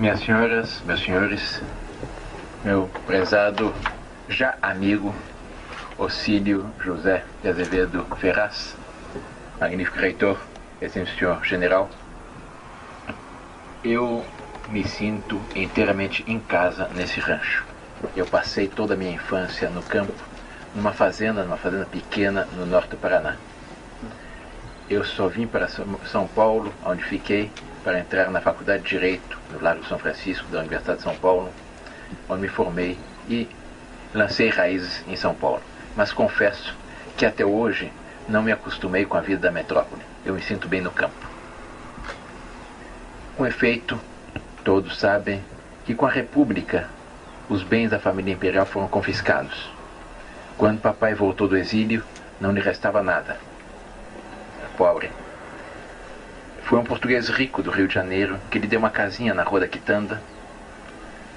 Minhas senhoras, meus senhores, meu prezado já amigo Ocílio José de Azevedo Ferraz, magnífico reitor, excelente senhor general, eu me sinto inteiramente em casa nesse rancho. Eu passei toda a minha infância no campo, numa fazenda pequena no norte do Paraná. Eu só vim para São Paulo, onde fiquei, para entrar na Faculdade de Direito, no Largo São Francisco, da Universidade de São Paulo, onde me formei e lancei raízes em São Paulo. Mas confesso que até hoje não me acostumei com a vida da metrópole. Eu me sinto bem no campo. Com efeito, todos sabem que com a República os bens da família imperial foram confiscados. Quando papai voltou do exílio, não lhe restava nada. Pobre. Foi um português rico do Rio de Janeiro que lhe deu uma casinha na Rua da Quitanda,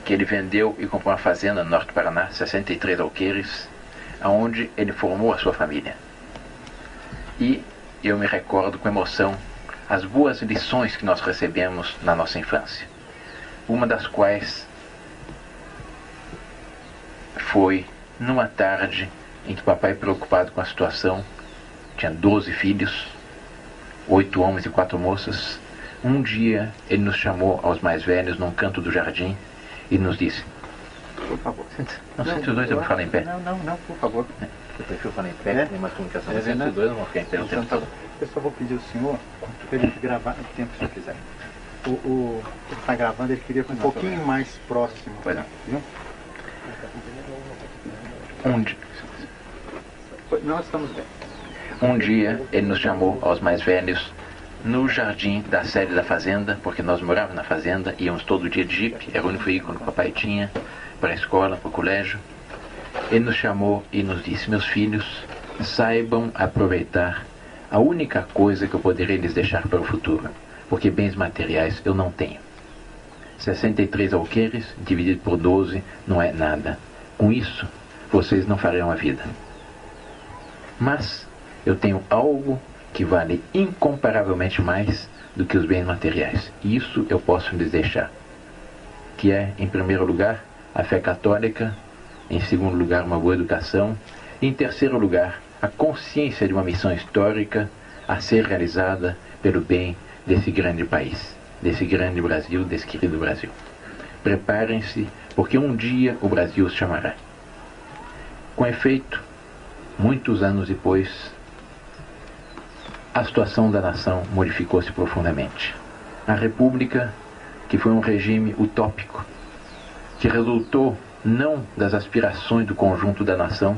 que ele vendeu e comprou uma fazenda no norte do Paraná, 63 alqueires, aonde ele formou a sua família. E eu me recordo com emoção as boas lições que nós recebemos na nossa infância. Uma das quais foi numa tarde em que papai, preocupado com a situação, tinha 12 filhos, 8 homens e 4 moças. Um dia ele nos chamou aos mais velhos num canto do jardim e nos disse: por favor, não, 102 eu vou falar em pé. Não, por favor. Eu prefiro falar em pé, tem uma comunicação. 102 eu vou ficar em pé o tempo todo. Eu só vou pedir ao senhor para ele gravar o tempo que o senhor quiser. Ele está gravando, ele queria um pouquinho mais próximo. Pois não. Viu? Nós estamos bem. Um dia ele nos chamou aos mais velhos no jardim da sede da fazenda, porque nós morávamos na fazenda, íamos todo dia de jipe, era o único veículo que o papai tinha para a escola, para o colégio. Ele nos chamou e nos disse: meus filhos, saibam aproveitar a única coisa que eu poderei lhes deixar para o futuro, porque bens materiais eu não tenho. 63 alqueires dividido por 12 não é nada. Com isso, vocês não farão a vida. Mas eu tenho algo que vale incomparavelmente mais do que os bens materiais. Isso eu posso lhes deixar. Que é, em primeiro lugar, a fé católica, em segundo lugar, uma boa educação, e em terceiro lugar, a consciência de uma missão histórica a ser realizada pelo bem desse grande país, desse grande Brasil, desse querido Brasil. Preparem-se, porque um dia o Brasil os chamará. Com efeito, muitos anos depois, a situação da nação modificou-se profundamente. A República, que foi um regime utópico, que resultou não das aspirações do conjunto da nação,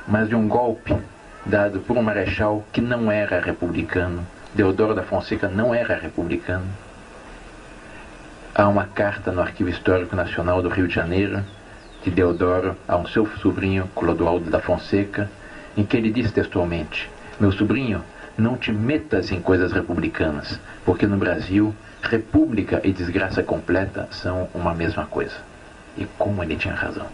mas de um golpe dado por um marechal que não era republicano. Deodoro da Fonseca não era republicano. Há uma carta no Arquivo Histórico Nacional do Rio de Janeiro, de Deodoro a um seu sobrinho, Clodoaldo da Fonseca, em que ele diz textualmente: meu sobrinho, não te metas em coisas republicanas, porque no Brasil, república e desgraça completa são uma mesma coisa. E como ele tinha razão.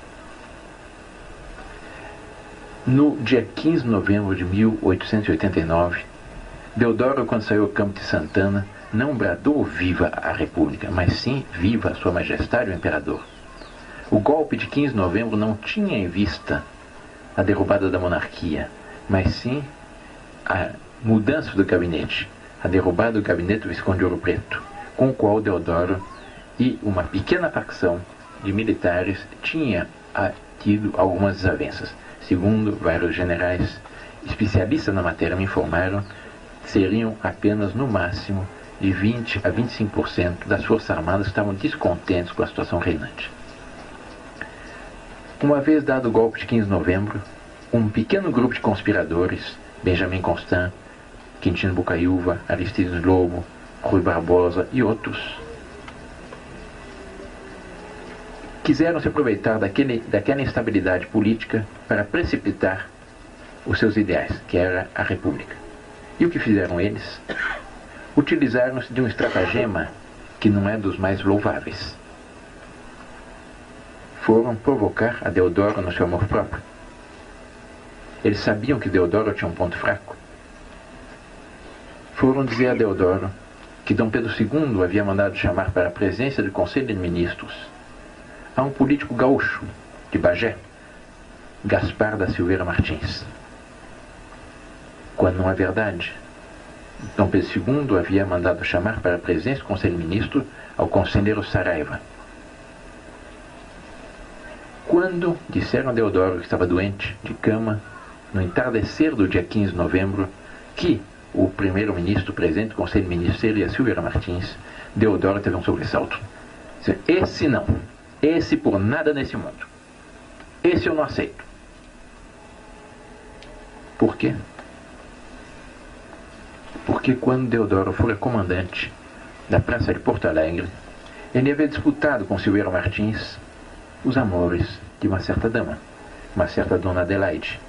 No dia 15 de novembro de 1889, Deodoro, quando saiu ao campo de Santana, não bradou viva a República, mas sim viva Sua Majestade o Imperador. O golpe de 15 de novembro não tinha em vista a derrubada da monarquia, mas sim a mudança do gabinete, a derrubada do gabinete do Visconde de Ouro Preto, com o qual Deodoro e uma pequena facção de militares tinha tido algumas desavenças. Segundo vários generais especialistas na matéria me informaram, seriam apenas no máximo de 20 a 25% das Forças Armadas que estavam descontentes com a situação reinante. Uma vez dado o golpe de 15 de novembro, um pequeno grupo de conspiradores, Benjamin Constant, Quintino Bocaiúva, Aristides Lobo, Rui Barbosa e outros, quiseram se aproveitar daquela instabilidade política para precipitar os seus ideais, que era a República. E o que fizeram eles? Utilizaram-se de um estratagema que não é dos mais louváveis. Foram provocar a Deodoro no seu amor próprio. Eles sabiam que Deodoro tinha um ponto fraco. Foram dizer a Deodoro que Dom Pedro II havia mandado chamar para a presença do Conselho de Ministros a um político gaúcho de Bagé, Gaspar da Silveira Martins. Quando não é verdade, Dom Pedro II havia mandado chamar para a presença do Conselho de Ministros ao conselheiro Saraiva. Quando disseram a Deodoro que estava doente, de cama, no entardecer do dia 15 de novembro, que o primeiro-ministro presente do Conselho de Ministros seria Silveira Martins, Deodoro teve um sobressalto. Esse não. Esse por nada nesse mundo. Esse eu não aceito. Por quê? Porque quando Deodoro fora comandante da Praça de Porto Alegre, ele havia disputado com Silveira Martins os amores de uma certa dama, uma certa Dona Adelaide,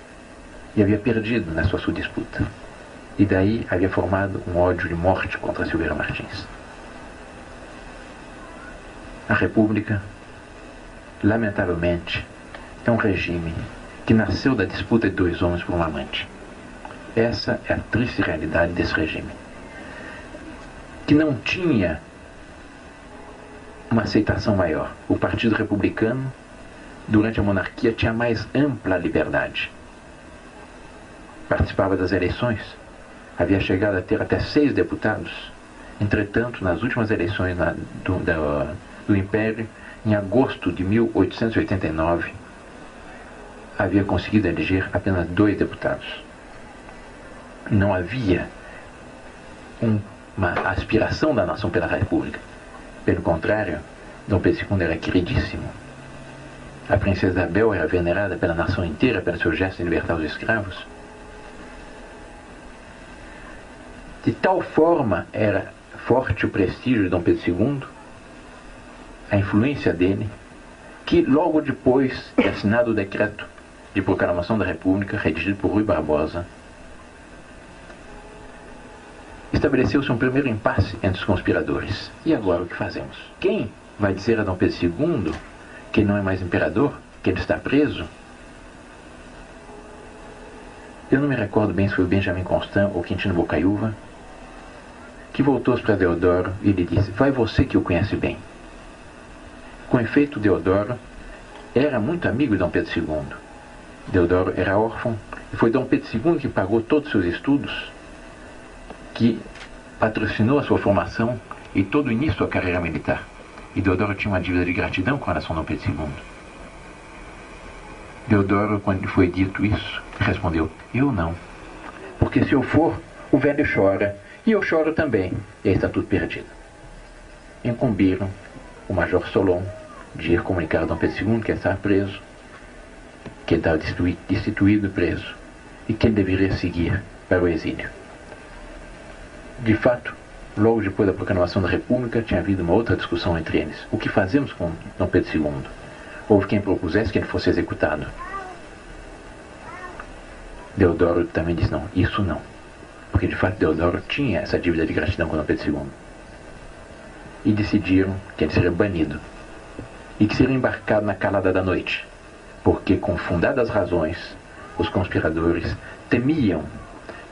e havia perdido nessa sua disputa. E daí havia formado um ódio de morte contra Silveira Martins. A República, lamentavelmente, é um regime que nasceu da disputa de dois homens por um amante. Essa é a triste realidade desse regime, que não tinha uma aceitação maior. O Partido Republicano, durante a monarquia, tinha mais ampla liberdade. Participava das eleições, havia chegado a ter até 6 deputados. Entretanto, nas últimas eleições do Império, em agosto de 1889, havia conseguido eleger apenas 2 deputados. Não havia uma aspiração da nação pela República. Pelo contrário, Dom Pedro II era queridíssimo. A princesa Isabel era venerada pela nação inteira pelo seu gesto de libertar os escravos. De tal forma era forte o prestígio de Dom Pedro II, a influência dele, que logo depois de assinado o decreto de proclamação da República, redigido por Rui Barbosa, estabeleceu-se um primeiro impasse entre os conspiradores. E agora o que fazemos? Quem vai dizer a Dom Pedro II que ele não é mais imperador, que ele está preso? Eu não me recordo bem se foi o Benjamin Constant ou Quintino Bocaiúva, que voltou-se para Deodoro e lhe disse: vai você que o conhece bem. Com efeito, Deodoro era muito amigo de Dom Pedro II. Deodoro era órfão e foi Dom Pedro II que pagou todos os seus estudos, que patrocinou a sua formação e todo o início da sua carreira militar. E Deodoro tinha uma dívida de gratidão com relação a Dom Pedro II. Deodoro, quando lhe foi dito isso, respondeu: eu não. Porque se eu for, o velho chora, e eu choro também, e aí está tudo perdido. Incumbiram o Major Solon de ir comunicar a Dom Pedro II que ele estava preso, que ele estava destituído e preso, e que ele deveria seguir para o exílio. De fato, logo depois da proclamação da República, tinha havido uma outra discussão entre eles. O que fazemos com Dom Pedro II? Houve quem propusesse que ele fosse executado. Deodoro também disse: não, isso não. Porque de fato Deodoro tinha essa dívida de gratidão com Dom Pedro II. E decidiram que ele seria banido e que seria embarcado na calada da noite, porque, com fundadas razões, os conspiradores temiam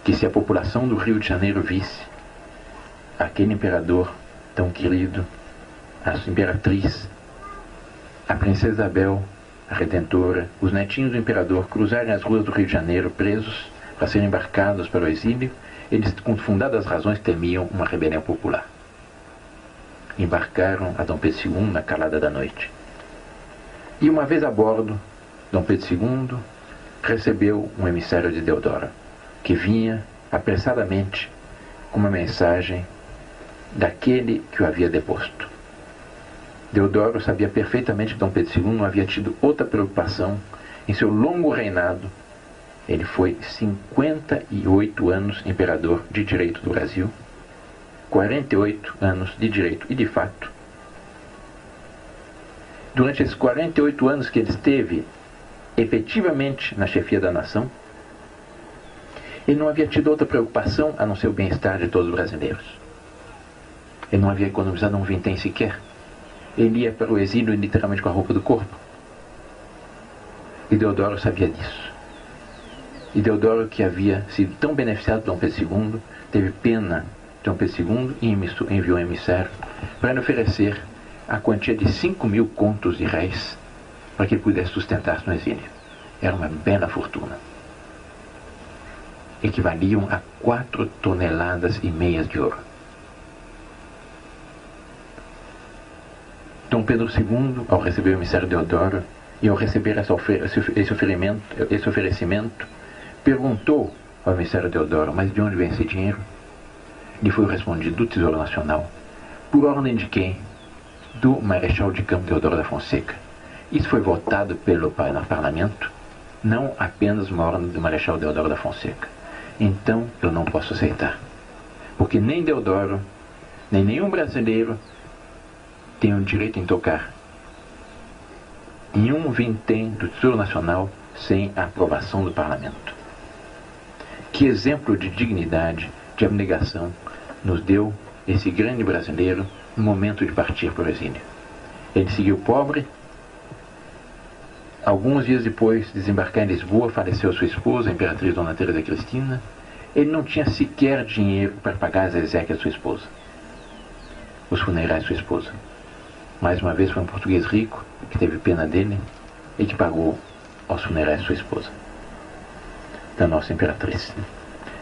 que, se a população do Rio de Janeiro visse aquele imperador tão querido, a imperatriz, a princesa Isabel, a Redentora, os netinhos do imperador cruzarem as ruas do Rio de Janeiro presos para serem embarcados para o exílio, eles, com fundadas razões, temiam uma rebelião popular. Embarcaram a Dom Pedro II na calada da noite. E uma vez a bordo, Dom Pedro II recebeu um emissário de Deodoro, que vinha apressadamente com uma mensagem daquele que o havia deposto. Deodoro sabia perfeitamente que Dom Pedro II não havia tido outra preocupação em seu longo reinado. Ele foi 58 anos imperador de direito do Brasil, 48 anos de direito e de fato. Durante esses 48 anos que ele esteve efetivamente na chefia da nação, ele não havia tido outra preocupação a não ser o bem-estar de todos os brasileiros. Ele não havia economizado um vintém sequer. Ele ia para o exílio literalmente com a roupa do corpo. E Deodoro sabia disso. E Deodoro, que havia sido tão beneficiado por Dom Pedro II, teve pena Dom Pedro II enviou um emissário para lhe oferecer a quantia de 5.000 contos de réis para que ele pudesse sustentar-se no exílio. Era uma bela fortuna. Equivaliam a 4,5 toneladas de ouro. Dom Pedro II, ao receber o emissário Deodoro e ao receber esse oferecimento, perguntou ao emissário Deodoro: mas de onde vem esse dinheiro? Lhe foi respondido: do Tesouro Nacional, por ordem de quem? Do Marechal de Campo Deodoro da Fonseca. Isso foi votado pelo parlamento, não apenas uma ordem do Marechal Deodoro da Fonseca. Então eu não posso aceitar, porque nem Deodoro, nem nenhum brasileiro tem o direito em tocar nenhum vintém do Tesouro Nacional sem a aprovação do parlamento. Que exemplo de dignidade, de abnegação nos deu esse grande brasileiro no momento de partir para o exílio. Ele seguiu pobre. Alguns dias depois de desembarcar em Lisboa, faleceu sua esposa, a imperatriz Dona Teresa Cristina. Ele não tinha sequer dinheiro para pagar as exéquias de sua esposa, os funerais de sua esposa. Mais uma vez foi um português rico que teve pena dele e que pagou aos funerais de sua esposa, da nossa imperatriz.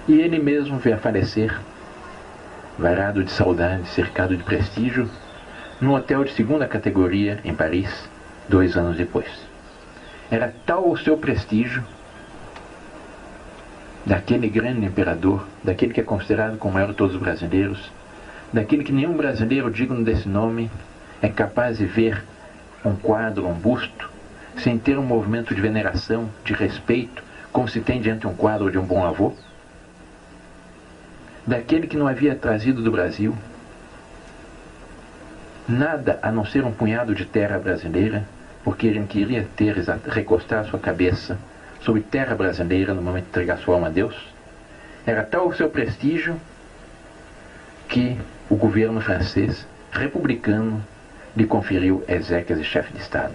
E ele mesmo veio a falecer, varado de saudade, cercado de prestígio, num hotel de segunda categoria em Paris, 2 anos depois. Era tal o seu prestígio daquele grande imperador, daquele que é considerado como o maior de todos os brasileiros, daquele que nenhum brasileiro digno desse nome é capaz de ver um quadro, um busto, sem ter um movimento de veneração, de respeito, como se tem diante de um quadro de um bom avô, daquele que não havia trazido do Brasil nada a não ser um punhado de terra brasileira, porque ele queria recostar sua cabeça sobre terra brasileira no momento de entregar sua alma a Deus. Era tal o seu prestígio que o governo francês, republicano, lhe conferiu exéquias de chefe de Estado.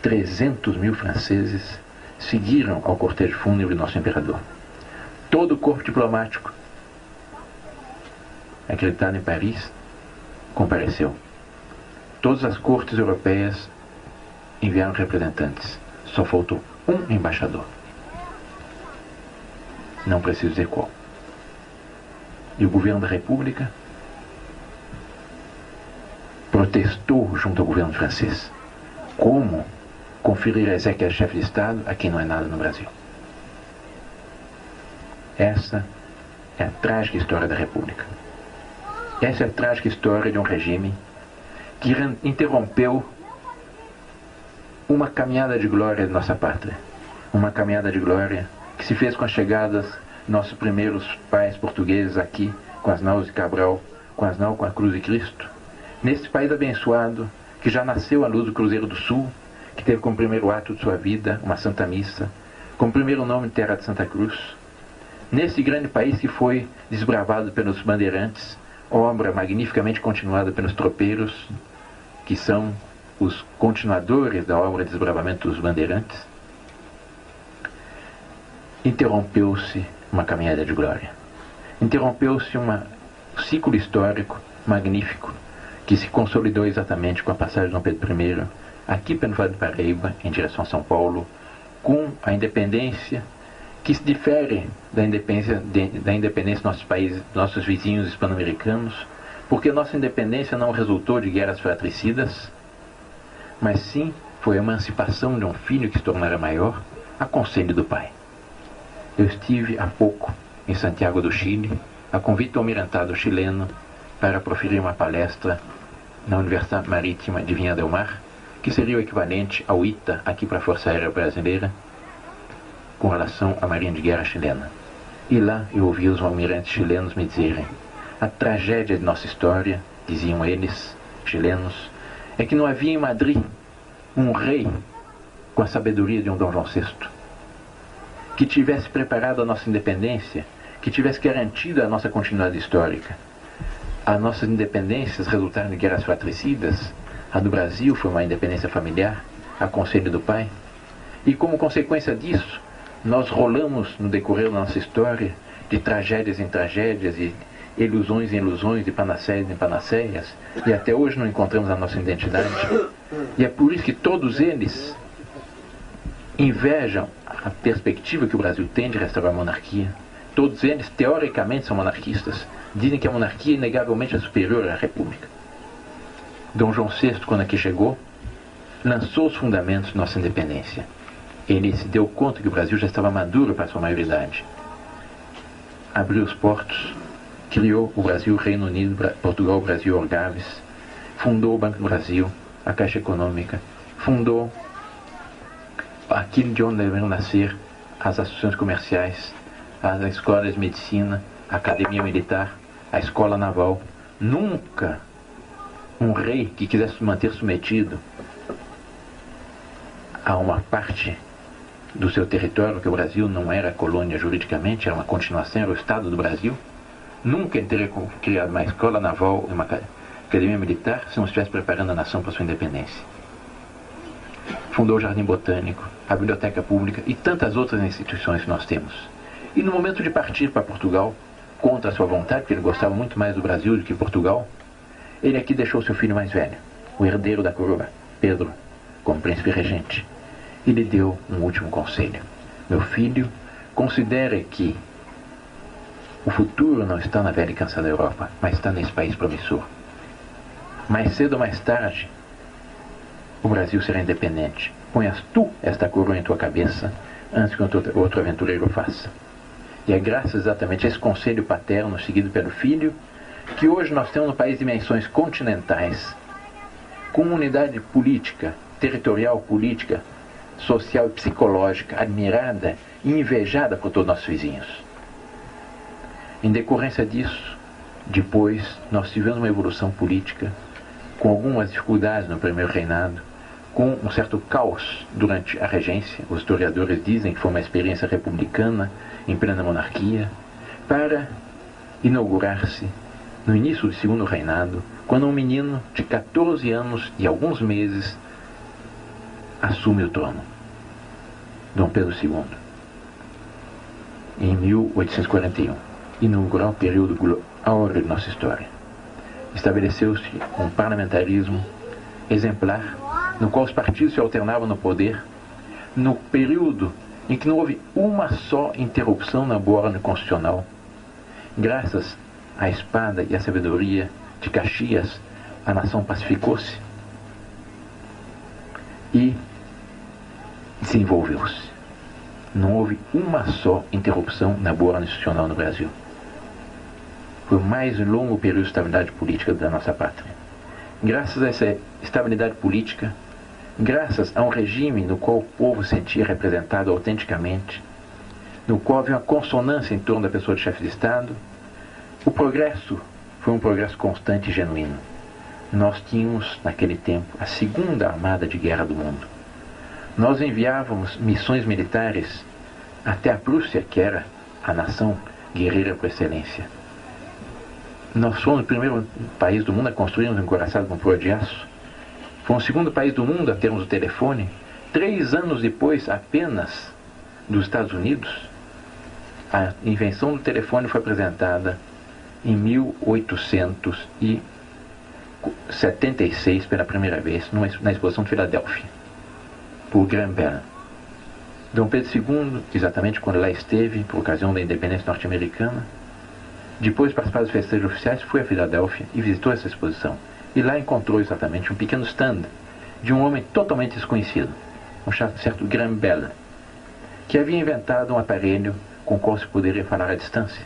300.000 franceses seguiram ao cortejo fúnebre do nosso imperador. Todo o corpo diplomático, acreditado em Paris, compareceu. Todas as cortes europeias enviaram representantes. Só faltou um embaixador. Não preciso dizer qual. E o governo da República protestou junto ao governo francês. Como conferir a exéquia de chefe de Estado a quem não é nada no Brasil? Essa é a trágica história da República. Essa é a trágica história de um regime que interrompeu uma caminhada de glória de nossa pátria. Uma caminhada de glória que se fez com as chegadas de nossos primeiros pais portugueses aqui, com as naus de Cabral, com a cruz de Cristo. Nesse país abençoado, que já nasceu à luz do Cruzeiro do Sul, que teve como primeiro ato de sua vida uma Santa Missa, como primeiro nome Terra de Santa Cruz. Nesse grande país que foi desbravado pelos bandeirantes, obra magnificamente continuada pelos tropeiros, que são os continuadores da obra de desbravamento dos bandeirantes, interrompeu-se uma caminhada de glória. Interrompeu-se um ciclo histórico magnífico que se consolidou exatamente com a passagem de Dom Pedro I, aqui pelo Vale do Paraíba, em direção a São Paulo, com a independência que se difere da independência dos nossos países, nossos vizinhos hispano-americanos, porque nossa independência não resultou de guerras fratricidas, mas sim foi a emancipação de um filho que se tornara maior a conselho do pai. Eu estive há pouco em Santiago do Chile, a convite do almirantado chileno, para proferir uma palestra na Universidade Marítima de Viña del Mar, que seria o equivalente ao ITA aqui para a Força Aérea Brasileira, com relação à Marinha de Guerra chilena. E lá eu ouvi os almirantes chilenos me dizerem: a tragédia de nossa história, diziam eles, chilenos, é que não havia em Madrid um rei com a sabedoria de um Dom João VI, que tivesse preparado a nossa independência, que tivesse garantido a nossa continuidade histórica. As nossas independências resultaram de guerras fratricidas. A do Brasil foi uma independência familiar, a conselho do pai. E como consequência disso, nós rolamos no decorrer da nossa história de tragédias em tragédias e ilusões em ilusões, de panaceias em panaceias, e até hoje não encontramos a nossa identidade. E é por isso que todos eles invejam a perspectiva que o Brasil tem de restaurar a monarquia. Todos eles, teoricamente, são monarquistas. Dizem que a monarquia inegavelmente é superior à república. Dom João VI, quando aqui chegou, lançou os fundamentos de nossa independência. Ele se deu conta que o Brasil já estava maduro para sua maioridade. Abriu os portos, criou o Brasil, Reino Unido, Portugal, Brasil, Orgaves, fundou o Banco do Brasil, a Caixa Econômica, fundou aquilo de onde deveriam nascer as associações comerciais, as escolas de medicina, a Academia Militar, a Escola Naval. Nunca um rei que quisesse se manter submetido a uma parte do seu território, que o Brasil não era colônia juridicamente, era uma continuação, era o Estado do Brasil, nunca ele teria criado uma escola naval e uma academia militar se não estivesse preparando a nação para sua independência. Fundou o Jardim Botânico, a Biblioteca Pública e tantas outras instituições que nós temos. E no momento de partir para Portugal, contra a sua vontade, porque ele gostava muito mais do Brasil do que Portugal, ele aqui deixou seu filho mais velho, o herdeiro da coroa, Pedro, como príncipe regente. E lhe deu um último conselho. Meu filho, considere que o futuro não está na velha e cansada Europa, mas está nesse país promissor. Mais cedo ou mais tarde, o Brasil será independente. Ponhas tu esta coroa em tua cabeça antes que outro aventureiro faça. E é graças exatamente a esse conselho paterno seguido pelo filho que hoje nós temos no país dimensões continentais, com unidade política, territorial, política, social e psicológica admirada e invejada por todos nossos vizinhos. Em decorrência disso, depois nós tivemos uma evolução política com algumas dificuldades no primeiro reinado, com um certo caos durante a regência. Os historiadores dizem que foi uma experiência republicana em plena monarquia, para inaugurar-se no início do segundo reinado, quando um menino de 14 anos e alguns meses assume o trono, Dom Pedro II, em 1841, inaugurou o período áureo de nossa história. Estabeleceu-se um parlamentarismo exemplar, no qual os partidos se alternavam no poder, no período em que não houve uma só interrupção na boa ordem constitucional, graças à espada e à sabedoria de Caxias, a nação pacificou-se e desenvolveu-se. Não houve uma só interrupção na boa ordem institucional no Brasil. Foi o mais longo período de estabilidade política da nossa pátria. Graças a essa estabilidade política, graças a um regime no qual o povo se sentia representado autenticamente, no qual havia uma consonância em torno da pessoa de chefe de Estado, o progresso foi um progresso constante e genuíno. Nós tínhamos, naquele tempo, a segunda armada de guerra do mundo. Nós enviávamos missões militares até a Prússia, que era a nação guerreira por excelência. Nós fomos o primeiro país do mundo a construirmos um encoraçado com proa de aço. Fomos o segundo país do mundo a termos o telefone. 3 anos depois, apenas, dos Estados Unidos, a invenção do telefone foi apresentada em 1876 pela primeira vez na exposição de Filadélfia, por Graham Bell. Dom Pedro II, exatamente quando lá esteve, por ocasião da independência norte-americana, depois de participar dos festejos oficiais, foi a Filadélfia e visitou essa exposição. E lá encontrou exatamente um pequeno stand de um homem totalmente desconhecido, um certo Graham Bell, que havia inventado um aparelho com o qual se poderia falar à distância.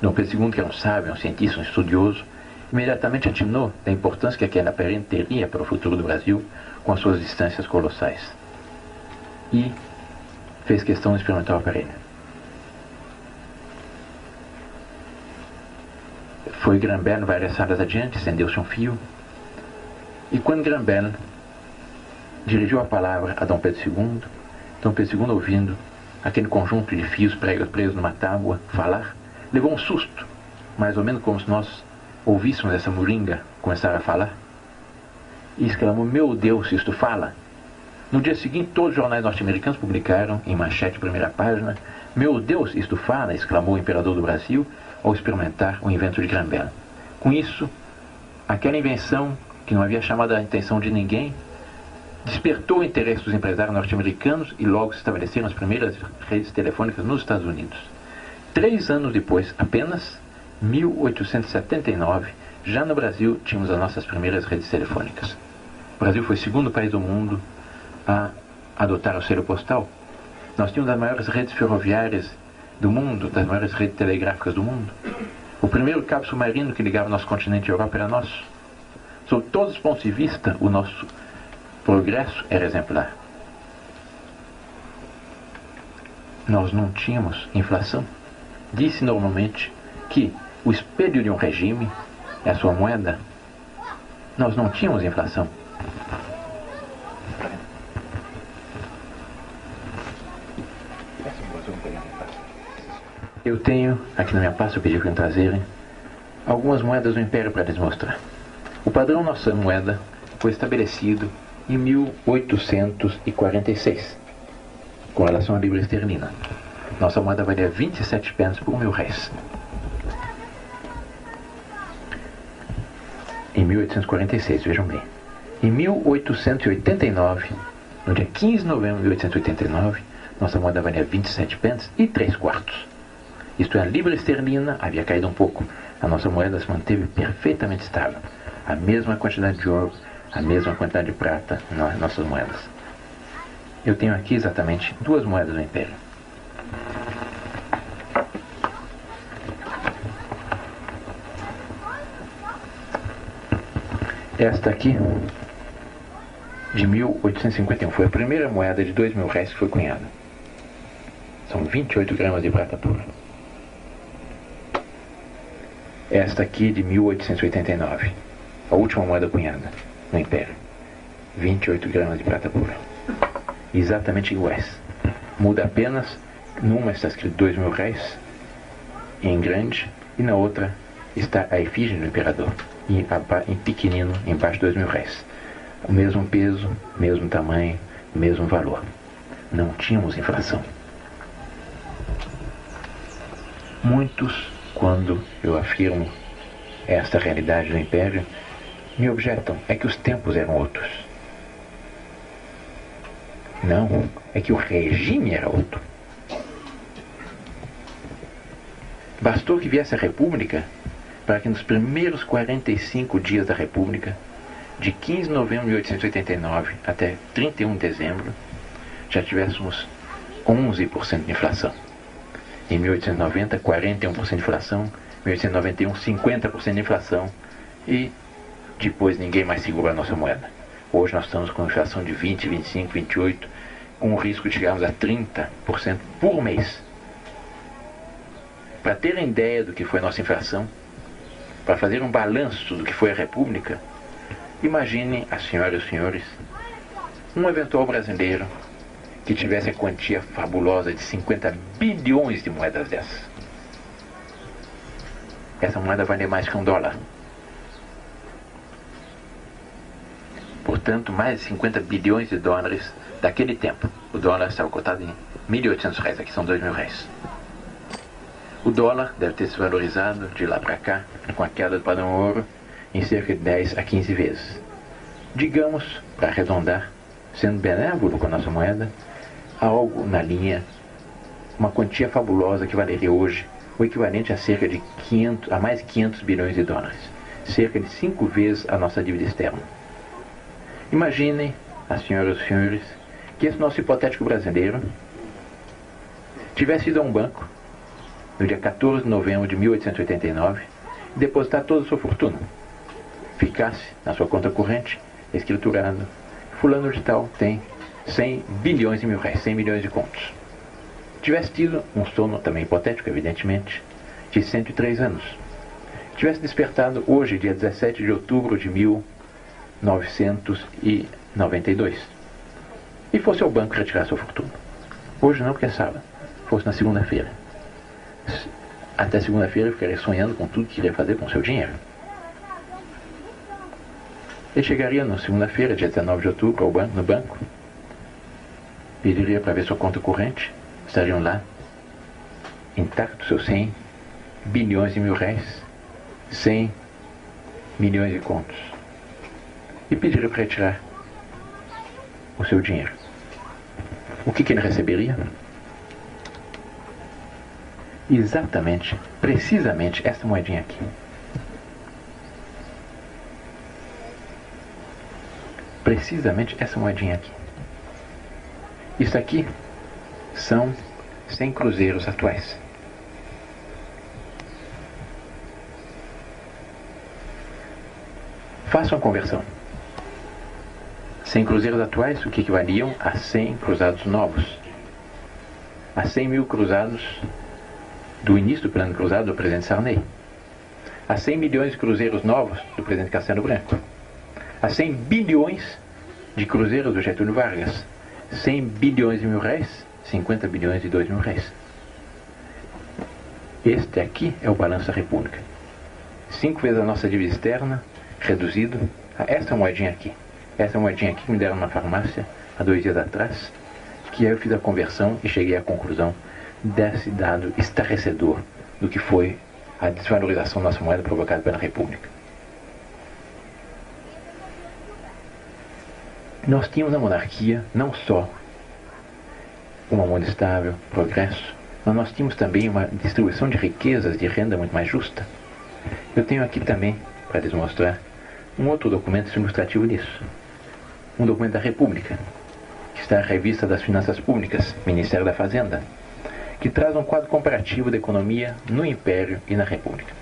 Dom Pedro II, que era um sábio, um cientista, um estudioso, imediatamente atinou da importância que aquele aparelho teria para o futuro do Brasil com as suas distâncias colossais. E fez questão de experimentar o aparelho. Foi Graham Bell várias salas adiante, estendeu-se um fio, e quando Graham Bell dirigiu a palavra a Dom Pedro II, Dom Pedro II, ouvindo aquele conjunto de fios presos numa tábua falar, levou um susto, mais ou menos como se nós ouvíssemos essa moringa começar a falar, e exclamou: "Meu Deus, isto fala!" No dia seguinte, todos os jornais norte-americanos publicaram, em manchete de primeira página: "Meu Deus, isto fala!" exclamou o imperador do Brasil, ao experimentar o invento de Graham-Bell. Com isso, aquela invenção que não havia chamado a atenção de ninguém despertou o interesse dos empresários norte-americanos e logo se estabeleceram as primeiras redes telefônicas nos Estados Unidos. 3 anos depois, apenas 1879, já no Brasil tínhamos as nossas primeiras redes telefônicas. O Brasil foi o segundo país do mundo a adotar o selo postal. Nós tínhamos as maiores redes ferroviárias do mundo, das maiores redes telegráficas do mundo. O primeiro cabo submarino que ligava nosso continente e Europa era nosso. Sob todos os pontos de vista, o nosso progresso era exemplar. Nós não tínhamos inflação. Disse normalmente que o espelho de um regime é a sua moeda. Nós não tínhamos inflação. Eu tenho, aqui na minha pasta, eu pedi para me trazerem algumas moedas do Império para lhes mostrar. O padrão nossa moeda foi estabelecido em 1846, com relação à libra esterlina. Nossa moeda valia 27 pence por 1.000 réis. Em 1846, vejam bem. Em 1889, no dia 15 de novembro de 1889, nossa moeda valia 27 pence e 3 quartos. Isto é, a libra esterlina havia caído um pouco. A nossa moeda se manteve perfeitamente estável. A mesma quantidade de ouro, a mesma quantidade de prata nas nossas moedas. Eu tenho aqui exatamente 2 moedas do Império. Esta aqui, de 1851, foi a primeira moeda de 2.000 réis que foi cunhada. São 28 gramas de prata pura. Esta aqui, de 1889, a última moeda cunhada no Império. 28 gramas de prata pura. Exatamente iguais. Muda apenas, numa está escrito 2.000 réis, em grande, e na outra está a efígie do imperador, em pequenino, embaixo 2.000 réis. O mesmo peso, mesmo tamanho, mesmo valor. Não tínhamos inflação. Muitos, quando eu afirmo esta realidade do Império, me objetam, é que os tempos eram outros. Não, é que o regime era outro. Bastou que viesse a República para que nos primeiros 45 dias da República, de 15 de novembro de 1889 até 31 de dezembro, já tivéssemos 11% de inflação. Em 1890, 41% de inflação, em 1891, 50% de inflação, e depois ninguém mais segurou a nossa moeda. Hoje nós estamos com inflação de 20, 25, 28, com o risco de chegarmos a 30% por mês. Para terem ideia do que foi a nossa inflação, para fazer um balanço do que foi a República, imaginem, as senhoras e os senhores, um eventual brasileiro que tivesse a quantia fabulosa de 50 bilhões de moedas dessas. Essa moeda vale mais que $1. Portanto, mais de 50 bilhões de dólares daquele tempo. O dólar estava cotado em 1.800 réis, aqui são 2.000 réis. O dólar deve ter se valorizado de lá para cá, com a queda do padrão ouro, em cerca de 10 a 15 vezes. Digamos, para arredondar, sendo benévolo com a nossa moeda, algo na linha, uma quantia fabulosa que valeria hoje o equivalente a cerca de mais de 500 bilhões de dólares, cerca de 5 vezes a nossa dívida externa. Imaginem, as senhoras e os senhores, que esse nosso hipotético brasileiro tivesse ido a um banco no dia 14 de novembro de 1889 e depositar toda a sua fortuna. Ficasse na sua conta corrente, escriturado, fulano de tal tem 100 bilhões de mil réis, 100 milhões de contos. Tivesse tido um sono, também hipotético, evidentemente, de 103 anos. Tivesse despertado hoje, dia 17 de outubro de 1992. E fosse ao banco retirar sua fortuna. Hoje não, porque é sábado. Fosse na segunda-feira. Até segunda-feira eu ficaria sonhando com tudo que queria fazer com o seu dinheiro. Ele chegaria na segunda-feira, dia 19 de outubro, no banco, pediria para ver sua conta corrente, estariam lá, intactos seus 100 bilhões de mil-réis, 100 milhões de contos, e pediria para retirar o seu dinheiro. O que ele receberia? Exatamente, precisamente essa moedinha aqui. Precisamente essa moedinha aqui. Isso aqui são 100 cruzeiros atuais. Façam a conversão. 100 cruzeiros atuais, o que equivaliam a 100 cruzados novos. A 100 mil cruzados do início do plano cruzado do presidente Sarney. A 100 milhões de cruzeiros novos do presidente Castelo Branco. A 100 bilhões de cruzeiros do Getúlio Vargas. 100 bilhões de mil-réis, 50 bilhões de 2 mil-réis. Este aqui é o balanço da República. 5 vezes a nossa dívida externa, reduzido a essa moedinha aqui. Essa moedinha aqui que me deram numa farmácia há 2 dias atrás, que aí eu fiz a conversão e cheguei à conclusão desse dado estarrecedor do que foi a desvalorização da nossa moeda provocada pela República. Nós tínhamos na monarquia não só uma moeda estável, progresso, mas nós tínhamos também uma distribuição de riquezas, de renda muito mais justa. Eu tenho aqui também, para lhes mostrar, um outro documento ilustrativo disso. Um documento da República, que está na Revista das Finanças Públicas, Ministério da Fazenda, que traz um quadro comparativo da economia no Império e na República.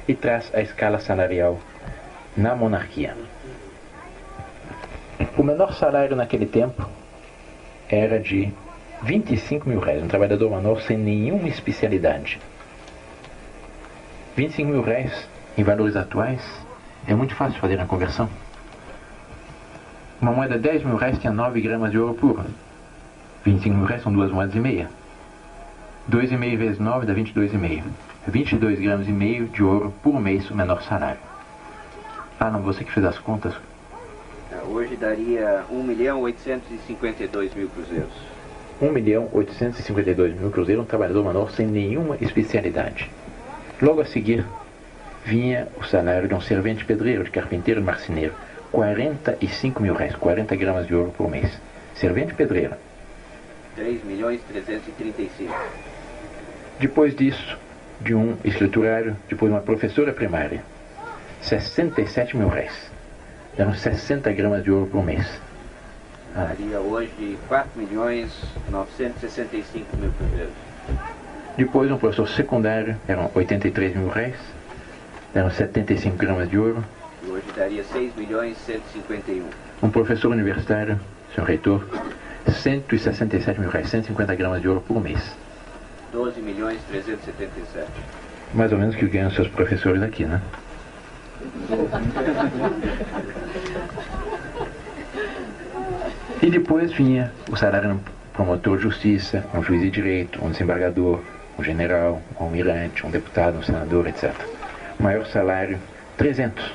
E traz a escala salarial na monarquia. O menor salário naquele tempo era de 25 mil-réis, um trabalhador manual sem nenhuma especialidade. 25 mil-réis, em valores atuais, é muito fácil fazer a conversão. Uma moeda de 10 mil-réis tinha 9 gramas de ouro puro. 25 mil-réis são 2 moedas e meia. 2,5 vezes 9 dá 22,5. 22 gramas e meio de ouro por mês, o menor salário. Ah, não, você que fez as contas. Hoje daria 1.852.000 cruzeiros. 1.852.000 cruzeiros, um trabalhador manual sem nenhuma especialidade. Logo a seguir, vinha o salário de um servente pedreiro, de carpinteiro e marceneiro. 45 mil-réis, 40 gramas de ouro por mês. Servente pedreiro. 3.335.000. Depois disso, de um escriturário, depois uma professora primária. 67 mil-réis. Eram 60 gramas de ouro por mês. Daria hoje 4.965.000 cruzeiros. Depois, um professor secundário, eram 83 mil-réis. Eram 75 gramas de ouro. E hoje daria 6.151.000. Um professor universitário, senhor reitor, 167 mil-réis, 150 gramas de ouro por mês. 12.377.000. Mais ou menos que ganham seus professores aqui, né? E depois vinha o salário de um promotor de justiça, um juiz de direito, um desembargador, um general, um almirante, um deputado, um senador, etc. Maior salário, 300.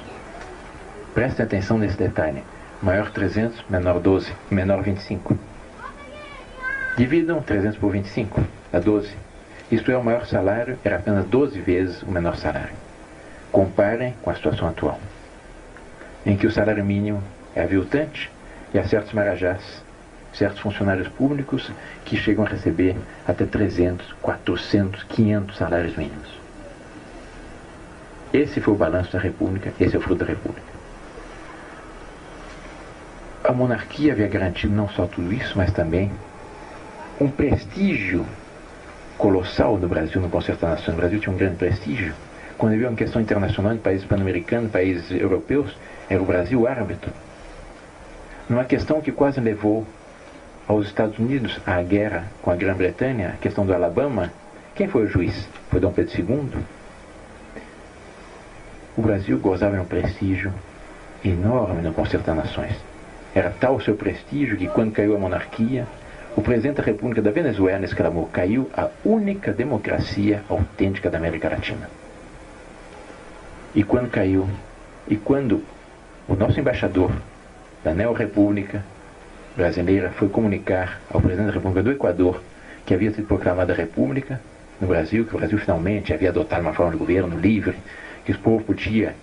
Prestem atenção nesse detalhe. Maior 300, menor 12, menor 25. Dividam 300 por 25, dá 12. Isto é, o maior salário era apenas 12 vezes o menor salário. Comparem com a situação atual, em que o salário mínimo é aviltante e há certos marajás, certos funcionários públicos que chegam a receber até 300, 400, 500 salários mínimos. Esse foi o balanço da República, esse é o fruto da República. A monarquia havia garantido não só tudo isso, mas também um prestígio colossal no Brasil, no Concerto das Nações. O Brasil tinha um grande prestígio. Quando havia uma questão internacional em países pan-americanos, países europeus, era o Brasil o árbitro. Numa questão que quase levou aos Estados Unidos à guerra com a Grã-Bretanha, a questão do Alabama, quem foi o juiz? Foi Dom Pedro II. O Brasil gozava de um prestígio enorme no Concerto das Nações. Era tal o seu prestígio que, quando caiu a monarquia, o presidente da República da Venezuela exclamou: caiu a única democracia autêntica da América Latina. E quando caiu, e quando o nosso embaixador da Neo-República brasileira foi comunicar ao presidente da República do Equador que havia sido proclamada a República, no Brasil, que o Brasil finalmente havia adotado uma forma de governo livre, que o povo podia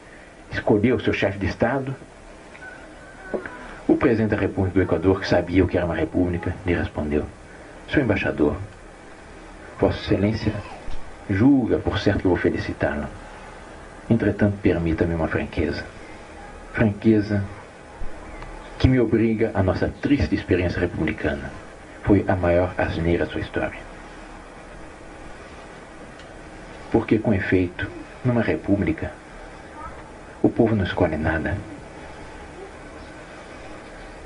escolher o seu chefe de Estado, o presidente da República do Equador, que sabia o que era uma república, lhe respondeu: Senhor embaixador, Vossa Excelência julga por certo que eu vou felicitá-lo. Entretanto, permita-me uma franqueza. Franqueza que me obriga à nossa triste experiência republicana. Foi a maior asneira da sua história. Porque, com efeito, numa república, o povo não escolhe nada.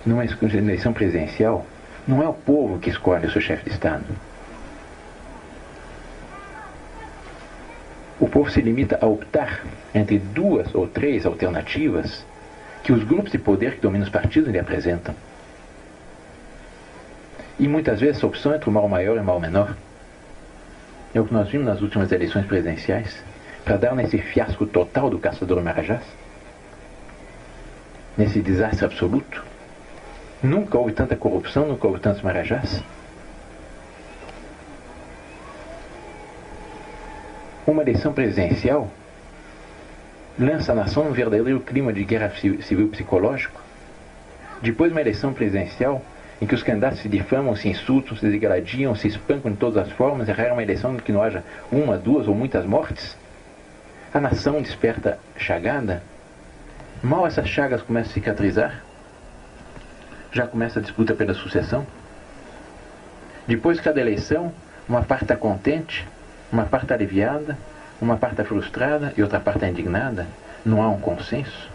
Numa eleição presidencial, não é o povo que escolhe o seu chefe de Estado. O povo se limita a optar entre 2 ou 3 alternativas que os grupos de poder que dominam os partidos lhe apresentam. E muitas vezes essa opção entre o mal maior e o mal menor é o que nós vimos nas últimas eleições presidenciais, para dar nesse fiasco total do caçador Marajás, nesse desastre absoluto. Nunca houve tanta corrupção, nunca houve tantos Marajás. Uma eleição presidencial lança a nação num verdadeiro clima de guerra civil psicológico. Depois de uma eleição presidencial em que os candidatos se difamam, se insultam, se degladiam, se espancam de todas as formas, é rara uma eleição em que não haja 1, 2 ou muitas mortes. A nação desperta chagada. Mal essas chagas começam a cicatrizar, já começa a disputa pela sucessão. Depois de cada eleição, uma parte está contente, uma parte está aliviada, uma parte está frustrada e outra parte está indignada. Não há um consenso.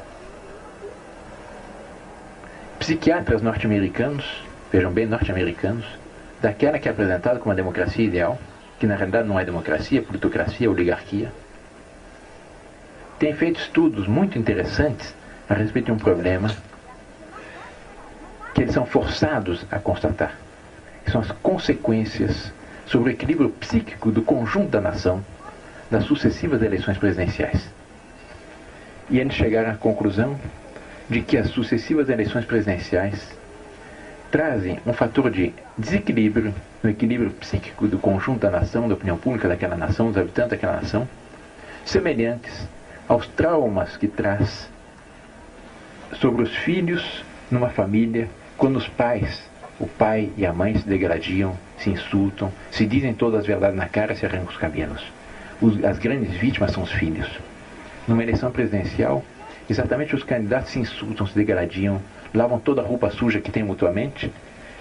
Psiquiatras norte-americanos, vejam bem, norte-americanos, daquela que é apresentada como a democracia ideal, que na realidade não é democracia, é plutocracia, é oligarquia, têm feito estudos muito interessantes a respeito de um problema que eles são forçados a constatar, que são as consequências sobre o equilíbrio psíquico do conjunto da nação das sucessivas eleições presidenciais. E eles chegaram à conclusão de que as sucessivas eleições presidenciais trazem um fator de desequilíbrio no equilíbrio psíquico do conjunto da nação, da opinião pública daquela nação, dos habitantes daquela nação, semelhantes aos traumas que traz sobre os filhos numa família, quando os pais, o pai e a mãe, se degradiam, se insultam, se dizem todas as verdades na cara e se arrancam os cabelos. As grandes vítimas são os filhos. Numa eleição presidencial, exatamente os candidatos se insultam, se degradiam, lavam toda a roupa suja que tem mutuamente,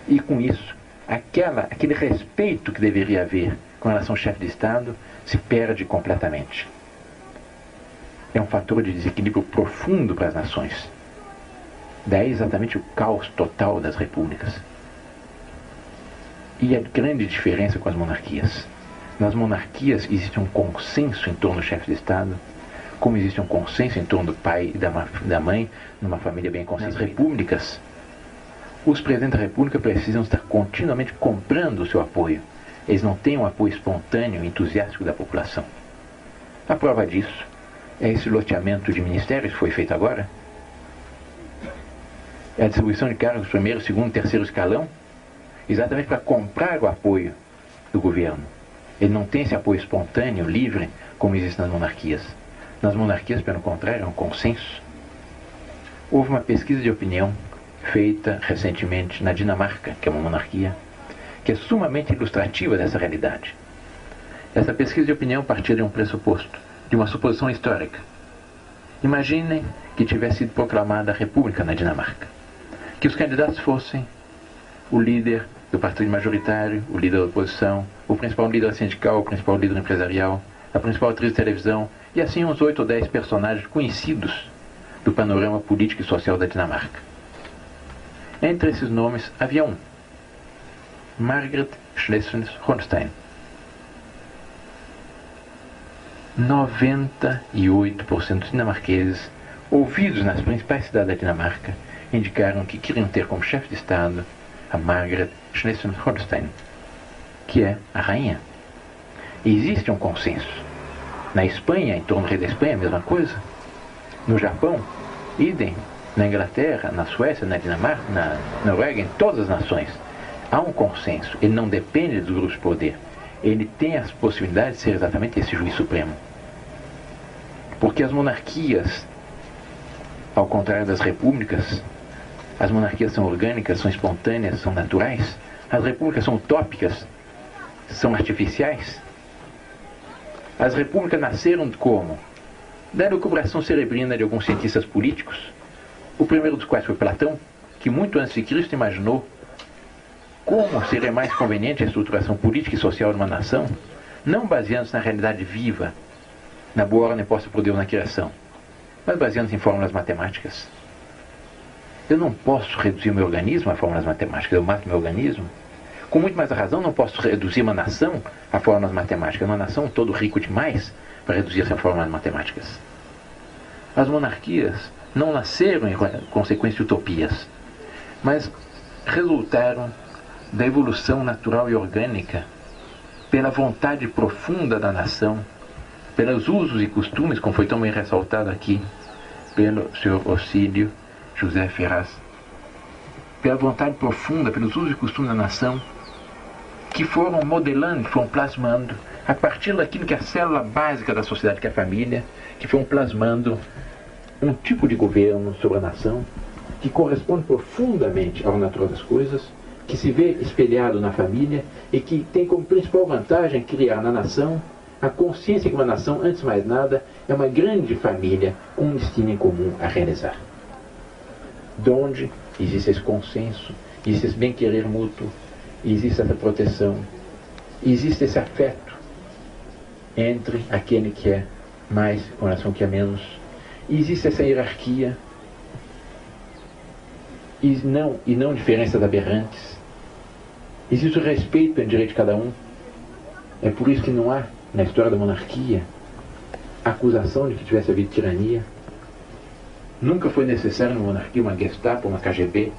e com isso, aquele respeito que deveria haver com relação ao chefe de Estado se perde completamente. É um fator de desequilíbrio profundo para as nações. Daí exatamente o caos total das repúblicas. E a grande diferença com as monarquias. Nas monarquias existe um consenso em torno do chefe de Estado, como existe um consenso em torno do pai e da mãe, numa família bem consciente. Nas repúblicas, os presidentes da república precisam estar continuamente comprando o seu apoio. Eles não têm um apoio espontâneo e entusiástico da população. A prova disso é esse loteamento de ministérios que foi feito agora. É a distribuição de cargos do primeiro, segundo, terceiro escalão, exatamente para comprar o apoio do governo. Ele não tem esse apoio espontâneo, livre, como existe nas monarquias. Nas monarquias, pelo contrário, é um consenso. Houve uma pesquisa de opinião feita recentemente na Dinamarca, que é uma monarquia, que é sumamente ilustrativa dessa realidade. Essa pesquisa de opinião partia de um pressuposto, de uma suposição histórica. Imaginem que tivesse sido proclamada a República na Dinamarca. Que os candidatos fossem o líder do partido majoritário, o líder da oposição, o principal líder sindical, o principal líder empresarial, a principal atriz de televisão, e assim uns 8 ou 10 personagens conhecidos do panorama político e social da Dinamarca. Entre esses nomes havia um, Margrethe Schleswig-Holstein. 98% dos dinamarqueses, ouvidos nas principais cidades da Dinamarca, indicaram que queriam ter como chefe de Estado a Margrethe Schleswig-Holstein, que é a rainha. E existe um consenso. Na Espanha, em torno do rei da Espanha, a mesma coisa. No Japão, idem. Na Inglaterra, na Suécia, na Dinamarca, na Noruega, em todas as nações. Há um consenso. Ele não depende dos grupos de poder. ele tem as possibilidades de ser exatamente esse juiz supremo. Porque as monarquias, ao contrário das repúblicas, as monarquias são orgânicas, são espontâneas, são naturais. As repúblicas são utópicas, são artificiais. As repúblicas nasceram como? Da elucubração cerebrina de alguns cientistas políticos, o primeiro dos quais foi Platão, que muito antes de Cristo imaginou como seria mais conveniente a estruturação política e social de uma nação, não baseando-se na realidade viva, na boa ordem posta por Deus na criação, mas baseando-se em fórmulas matemáticas. Eu não posso reduzir o meu organismo a fórmulas matemáticas, eu mato meu organismo. Com muito mais razão, não posso reduzir uma nação a fórmulas matemáticas. Uma nação todo rico demais para reduzir-se a fórmulas matemáticas. As monarquias não nasceram em consequência de utopias, mas resultaram da evolução natural e orgânica, pela vontade profunda da nação, pelos usos e costumes, como foi tão bem ressaltado aqui pelo Sr. Ocílio José Ferraz, pela vontade profunda, pelos usos e costumes da nação, que foram modelando, que foram plasmando, a partir daquilo que é a célula básica da sociedade, que é a família, que foram plasmando um tipo de governo sobre a nação, que corresponde profundamente ao natural das coisas, que se vê espelhado na família e que tem como principal vantagem criar na nação a consciência que uma nação, antes de mais nada, é uma grande família com um destino em comum a realizar. Donde existe esse consenso, existe esse bem-querer mútuo, existe essa proteção, existe esse afeto entre aquele que é mais com relação ao que é menos, existe essa hierarquia e não diferenças aberrantes, existe o respeito pelo direito de cada um. É por isso que não há, na história da monarquia, acusação de que tivesse havido tirania. Nunca foi necessário na monarquia uma Gestapo, uma KGB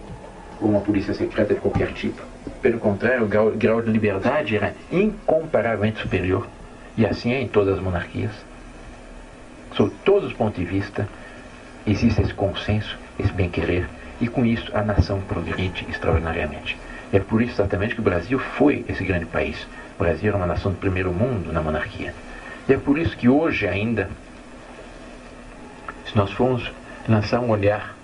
ou uma polícia secreta de qualquer tipo. Pelo contrário, o grau de liberdade era incomparavelmente superior. E assim é em todas as monarquias. Sob todos os pontos de vista, existe esse consenso, esse bem-querer, e com isso a nação progride extraordinariamente. É por isso exatamente que o Brasil foi esse grande país. O Brasil era uma nação do primeiro mundo na monarquia. E é por isso que hoje ainda, se nós formos lançar um olhar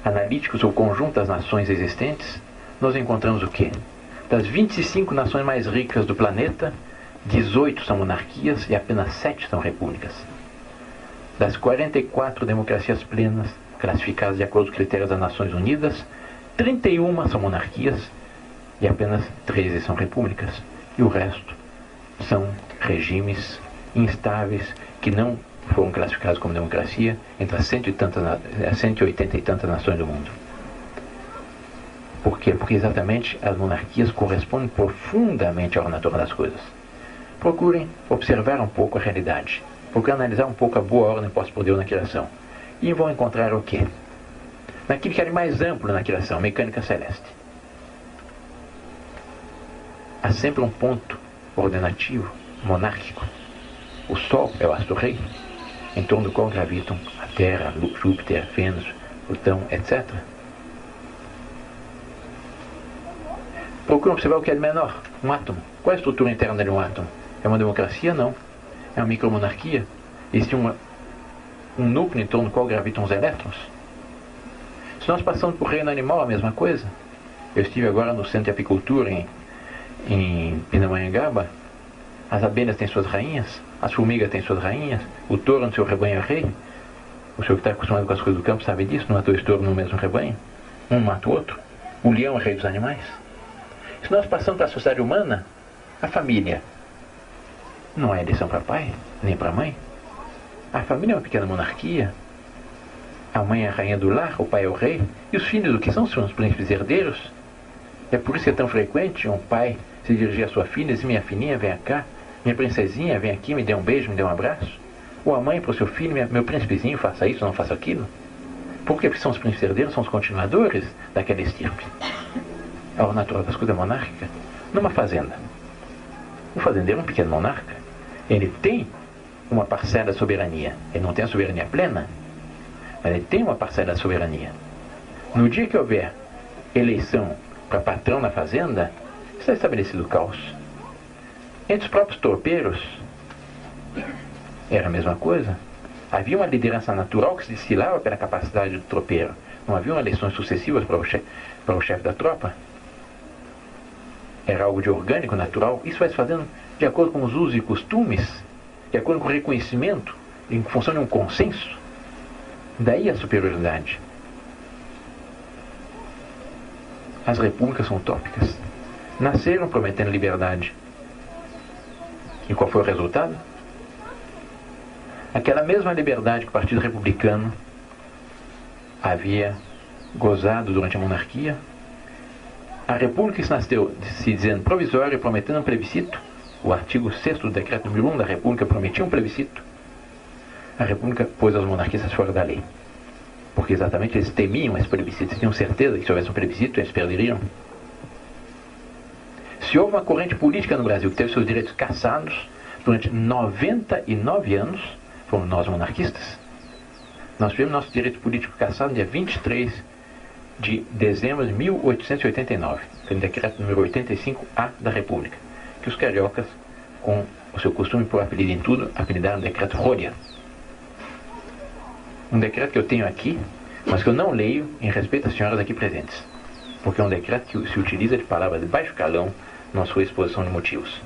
analítico sobre o conjunto das nações existentes, nós encontramos o quê? Das 25 nações mais ricas do planeta, 18 são monarquias e apenas 7 são repúblicas. Das 44 democracias plenas, classificadas de acordo com os critérios das Nações Unidas, 31 são monarquias e apenas 13 são repúblicas. E o resto são regimes instáveis que não foram classificados como democracia entre as 180 e tantas nações do mundo. Por quê? Porque exatamente as monarquias correspondem profundamente ao natural das coisas. Procurem observar um pouco a realidade. Procurem analisar um pouco a boa ordem posta por Deus na criação. E vão encontrar o quê? Naquilo que era mais amplo na criação, mecânica celeste. Há sempre um ponto ordenativo, monárquico. O Sol é o astro-rei, em torno do qual gravitam a Terra, Júpiter, Vênus, Plutão, etc. Procura observar o que é de menor, um átomo. Qual é a estrutura interna de um átomo? É uma democracia? Não. É uma micromonarquia? Existe um núcleo em torno do qual gravitam os elétrons? Se nós passamos por reino animal, a mesma coisa. Eu estive agora no centro de apicultura em Pindamonhangaba. As abelhas têm suas rainhas, as formigas têm suas rainhas, o touro no seu rebanho é rei. O senhor que está acostumado com as coisas do campo sabe disso, não há dois touros no mesmo rebanho. Um mata o outro. O leão é rei dos animais. Se nós passamos para a sociedade humana, a família não é eleição para pai, nem para mãe. A família é uma pequena monarquia. A mãe é a rainha do lar, o pai é o rei. E os filhos o que são? São os príncipes herdeiros. É por isso que é tão frequente um pai se dirigir à sua filha e dizer: minha filhinha, vem cá, minha princesinha, vem aqui, me dê um beijo, me dê um abraço. Ou a mãe para o seu filho: meu príncipezinho, faça isso, não faça aquilo. Por quê? Porque são os príncipes herdeiros, são os continuadores daquela estirpe. É o natural das coisas monárquicas. Numa fazenda, o fazendeiro é um pequeno monarca. Ele tem uma parcela da soberania. Ele não tem a soberania plena, mas ele tem uma parcela da soberania. No dia que houver eleição para patrão na fazenda, está estabelecido o caos. Entre os próprios tropeiros, era a mesma coisa. Havia uma liderança natural que se destilava pela capacidade do tropeiro. Não haviam eleições sucessivas para o chefe da tropa. Era algo de orgânico, natural. Isso vai se fazendo de acordo com os usos e costumes, de acordo com o reconhecimento, em função de um consenso. Daí a superioridade. As repúblicas são utópicas. Nasceram prometendo liberdade. E qual foi o resultado? Aquela mesma liberdade que o Partido Republicano havia gozado durante a monarquia. A República se nasceu se dizendo provisória, prometendo um plebiscito. O artigo 6º do decreto número 1 da República prometia um plebiscito. A República pôs as monarquistas fora da lei. Porque exatamente eles temiam esse plebiscito. Eles tinham certeza que se houvesse um plebiscito, eles perderiam. Se houve uma corrente política no Brasil que teve seus direitos cassados durante 99 anos, fomos nós monarquistas. Nós tivemos nosso direito político cassado no dia 23 de dezembro de 1889. Foi o decreto número 85A da República, que os cariocas, com o seu costume por apelido em tudo, apelidaram decreto Rolia. Um decreto que eu tenho aqui, mas que eu não leio em respeito às senhoras aqui presentes, porque é um decreto que se utiliza de palavras de baixo calão na sua exposição de motivos.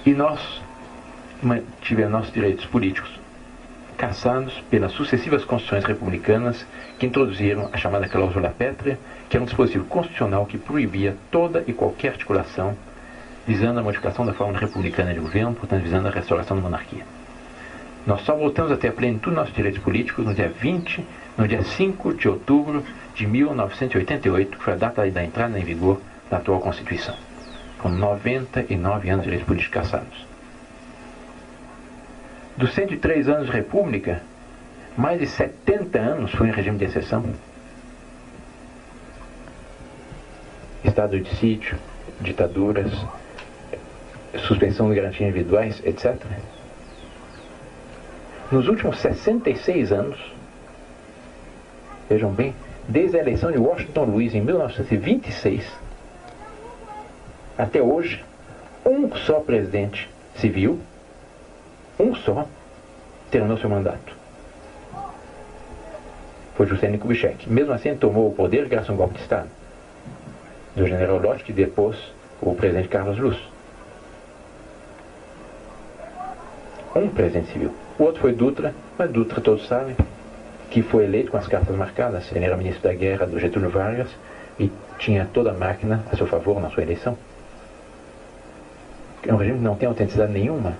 E nós tivemos nossos direitos políticos cassados pelas sucessivas constituições republicanas que introduziram a chamada cláusula pétrea, que era um dispositivo constitucional que proibia toda e qualquer articulação visando a modificação da forma republicana de governo, portanto visando a restauração da monarquia. Nós só voltamos a ter a plenitude dos nossos direitos políticos no dia 5 de outubro de 1988, que foi a data da entrada em vigor da atual Constituição, com 99 anos de direitos políticos cassados. Dos 103 anos de República, mais de 70 anos foi em regime de exceção. Estado de sítio, ditaduras, suspensão de garantias individuais, etc. Nos últimos 66 anos, vejam bem, desde a eleição de Washington Luiz em 1926, até hoje, um só presidente civil, um só, terminou seu mandato. Foi Juscelino Kubitschek. Mesmo assim, ele tomou o poder graças a um golpe de Estado do general Lott, que depôs o presidente Carlos Luz. Um presidente civil. O outro foi Dutra, mas Dutra todos sabem que foi eleito com as cartas marcadas. Ele era ministro da guerra do Getúlio Vargas e tinha toda a máquina a seu favor na sua eleição. É um regime que não tem autenticidade nenhuma,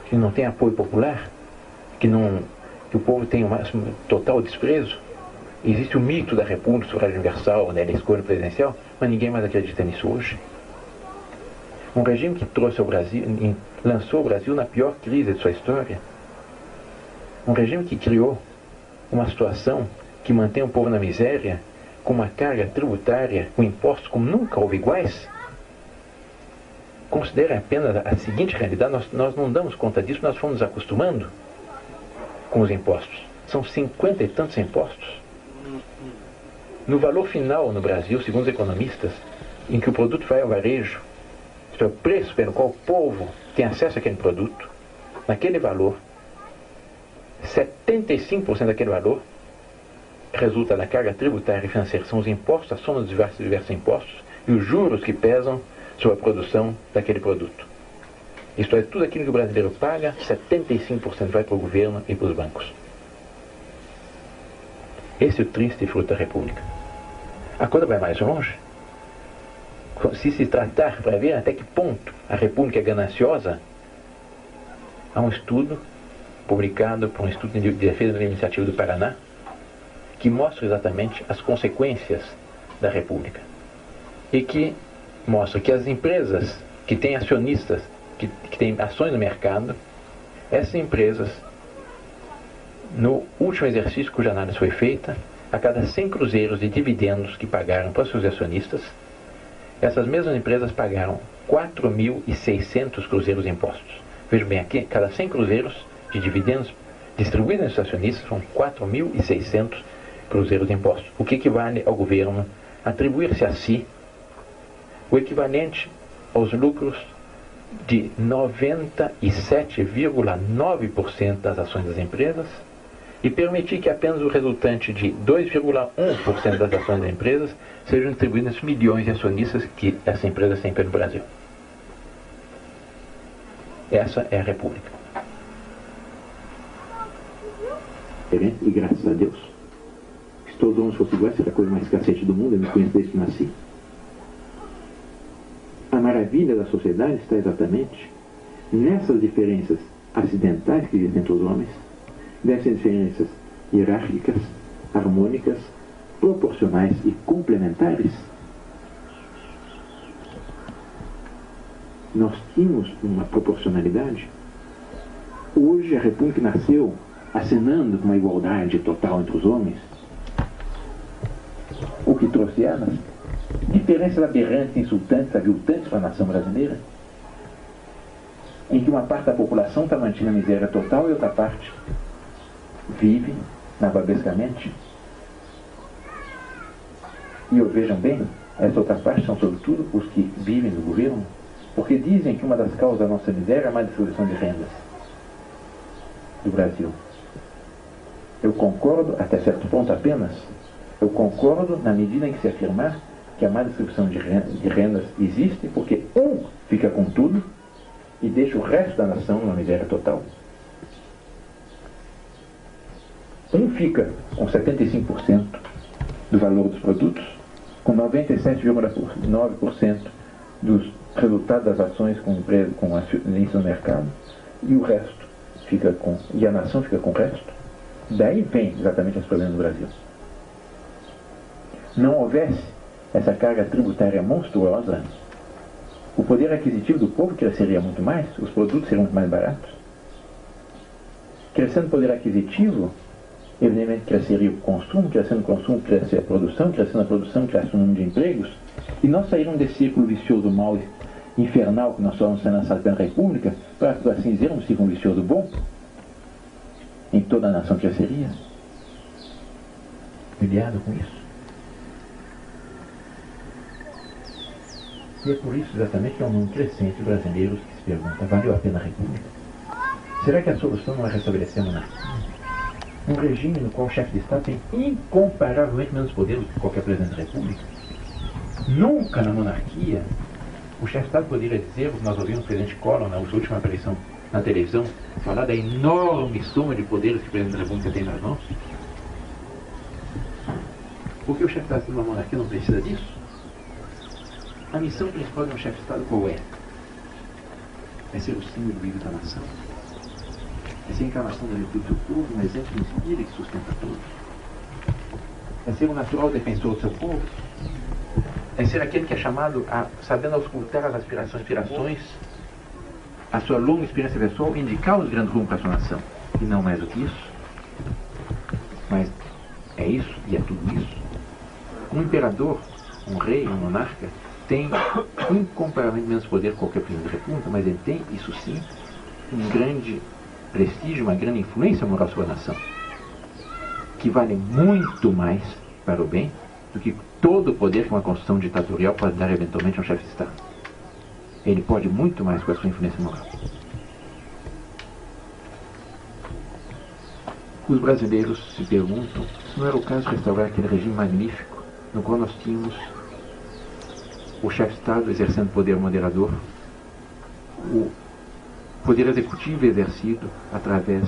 que não tem apoio popular, que o povo tem um total desprezo. Existe o mito da República, sufrágio universal, da escolha presidencial, mas ninguém mais acredita nisso hoje. Um regime que trouxe ao Brasil, lançou o Brasil na pior crise de sua história. Um regime que criou uma situação que mantém o povo na miséria, com uma carga tributária, com impostos como nunca houve iguais. Considere apenas a seguinte realidade: nós não damos conta disso, nós fomos nos acostumando com os impostos. São 50 e tantos impostos. No valor final no Brasil, segundo os economistas, em que o produto vai ao varejo, isto é, o preço pelo qual o povo tem acesso àquele produto, naquele valor, 75% daquele valor resulta da carga tributária e financeira. São os impostos, a soma dos diversos impostos e os juros que pesam sobre a produção daquele produto. Isto é, tudo aquilo que o brasileiro paga, 75% vai para o governo e para os bancos. Esse é o triste fruto da República. A coisa vai mais longe. Se tratar para ver até que ponto a República é gananciosa, há um estudo publicado por um Instituto de Defesa da Iniciativa do Paraná que mostra exatamente as consequências da República e que mostra que as empresas que têm acionistas, que têm ações no mercado, essas empresas, no último exercício cuja análise foi feita, a cada 100 cruzeiros de dividendos que pagaram para os seus acionistas, essas mesmas empresas pagaram 4.600 cruzeiros de impostos. Vejam bem, aqui, cada 100 cruzeiros de dividendos distribuídos entre os acionistas são 4.600 cruzeiros de impostos. O que equivale ao governo atribuir-se a si o equivalente aos lucros de 97,9% das ações das empresas, e permitir que apenas o resultante de 2,1% das ações das empresas sejam distribuídas aos milhões de acionistas que essa empresa tem pelo Brasil. Essa é a República. E graças a Deus, se todos os homens fossem iguais, seria a coisa mais cacete do mundo, eu me conheço desde que nasci. A maravilha da sociedade está exatamente nessas diferenças acidentais que existem entre os homens, dessas diferenças hierárquicas, harmônicas, proporcionais e complementares. Nós tínhamos uma proporcionalidade. Hoje a República nasceu acenando com uma igualdade total entre os homens, o que trouxe elas diferenças aberrantes, insultantes, aviltantes para a nação brasileira, em que uma parte da população está mantida na miséria total e outra parte vive nababescamente. E vejam bem, essa outra parte são sobretudo os que vivem no governo, porque dizem que uma das causas da nossa miséria é a má distribuição de rendas do Brasil. Eu concordo até certo ponto apenas. Eu concordo na medida em que se afirmar que a má distribuição de rendas existe porque um fica com tudo e deixa o resto da nação na miséria total. Um fica com 75% do valor dos produtos, com 97,9% dos resultados das ações com acionistas no mercado, e o resto fica com, e a nação fica com o resto. Daí vem exatamente os problemas do Brasil. Não houvesse essa carga tributária monstruosa, o poder aquisitivo do povo cresceria muito mais, os produtos seriam muito mais baratos. Crescendo o poder aquisitivo, evidentemente cresceria o consumo, crescendo o consumo, cresceria a produção, crescendo a produção, cresce o número de empregos, e nós saímos desse círculo vicioso mal infernal que nós somos sendo lançados pela República, para, por assim dizer, um círculo vicioso bom, em toda a nação cresceria. Cuidado com isso. E é por isso exatamente que é um número crescente de brasileiros que se pergunta: valeu a pena a República? Será que a solução não é restabelecer a monarquia? Um regime no qual o chefe de Estado tem incomparavelmente menos poder do que qualquer presidente da República. Nunca na monarquia o chefe de Estado poderia dizer, o que nós ouvimos o presidente Collor na última aparição na televisão, falar da enorme soma de poderes que o presidente da República tem nas mãos. Porque o chefe de Estado de uma monarquia não precisa disso. A missão principal de um chefe de Estado qual é? É ser o símbolo vivo da nação. É ser a encarnação da virtude do povo, um exemplo que inspira e que sustenta todos. É ser o natural defensor do seu povo. É ser aquele que é chamado a, sabendo auscultar as aspirações, a sua longa experiência pessoal, indicar os grandes rumos para a sua nação. E não mais do que isso. Mas é isso e é tudo isso. Um imperador, um rei, um monarca, tem incomparavelmente menos poder que qualquer presidente da República, mas ele tem, isso sim, um grande prestígio, uma grande influência moral sobre a nação, que vale muito mais para o bem do que todo o poder que uma constituição ditatorial pode dar eventualmente a um chefe de Estado. Ele pode muito mais com a sua influência moral. Os brasileiros se perguntam se não era o caso de restaurar aquele regime magnífico no qual nós tínhamos o chefe de Estado exercendo poder moderador, o poder executivo exercido através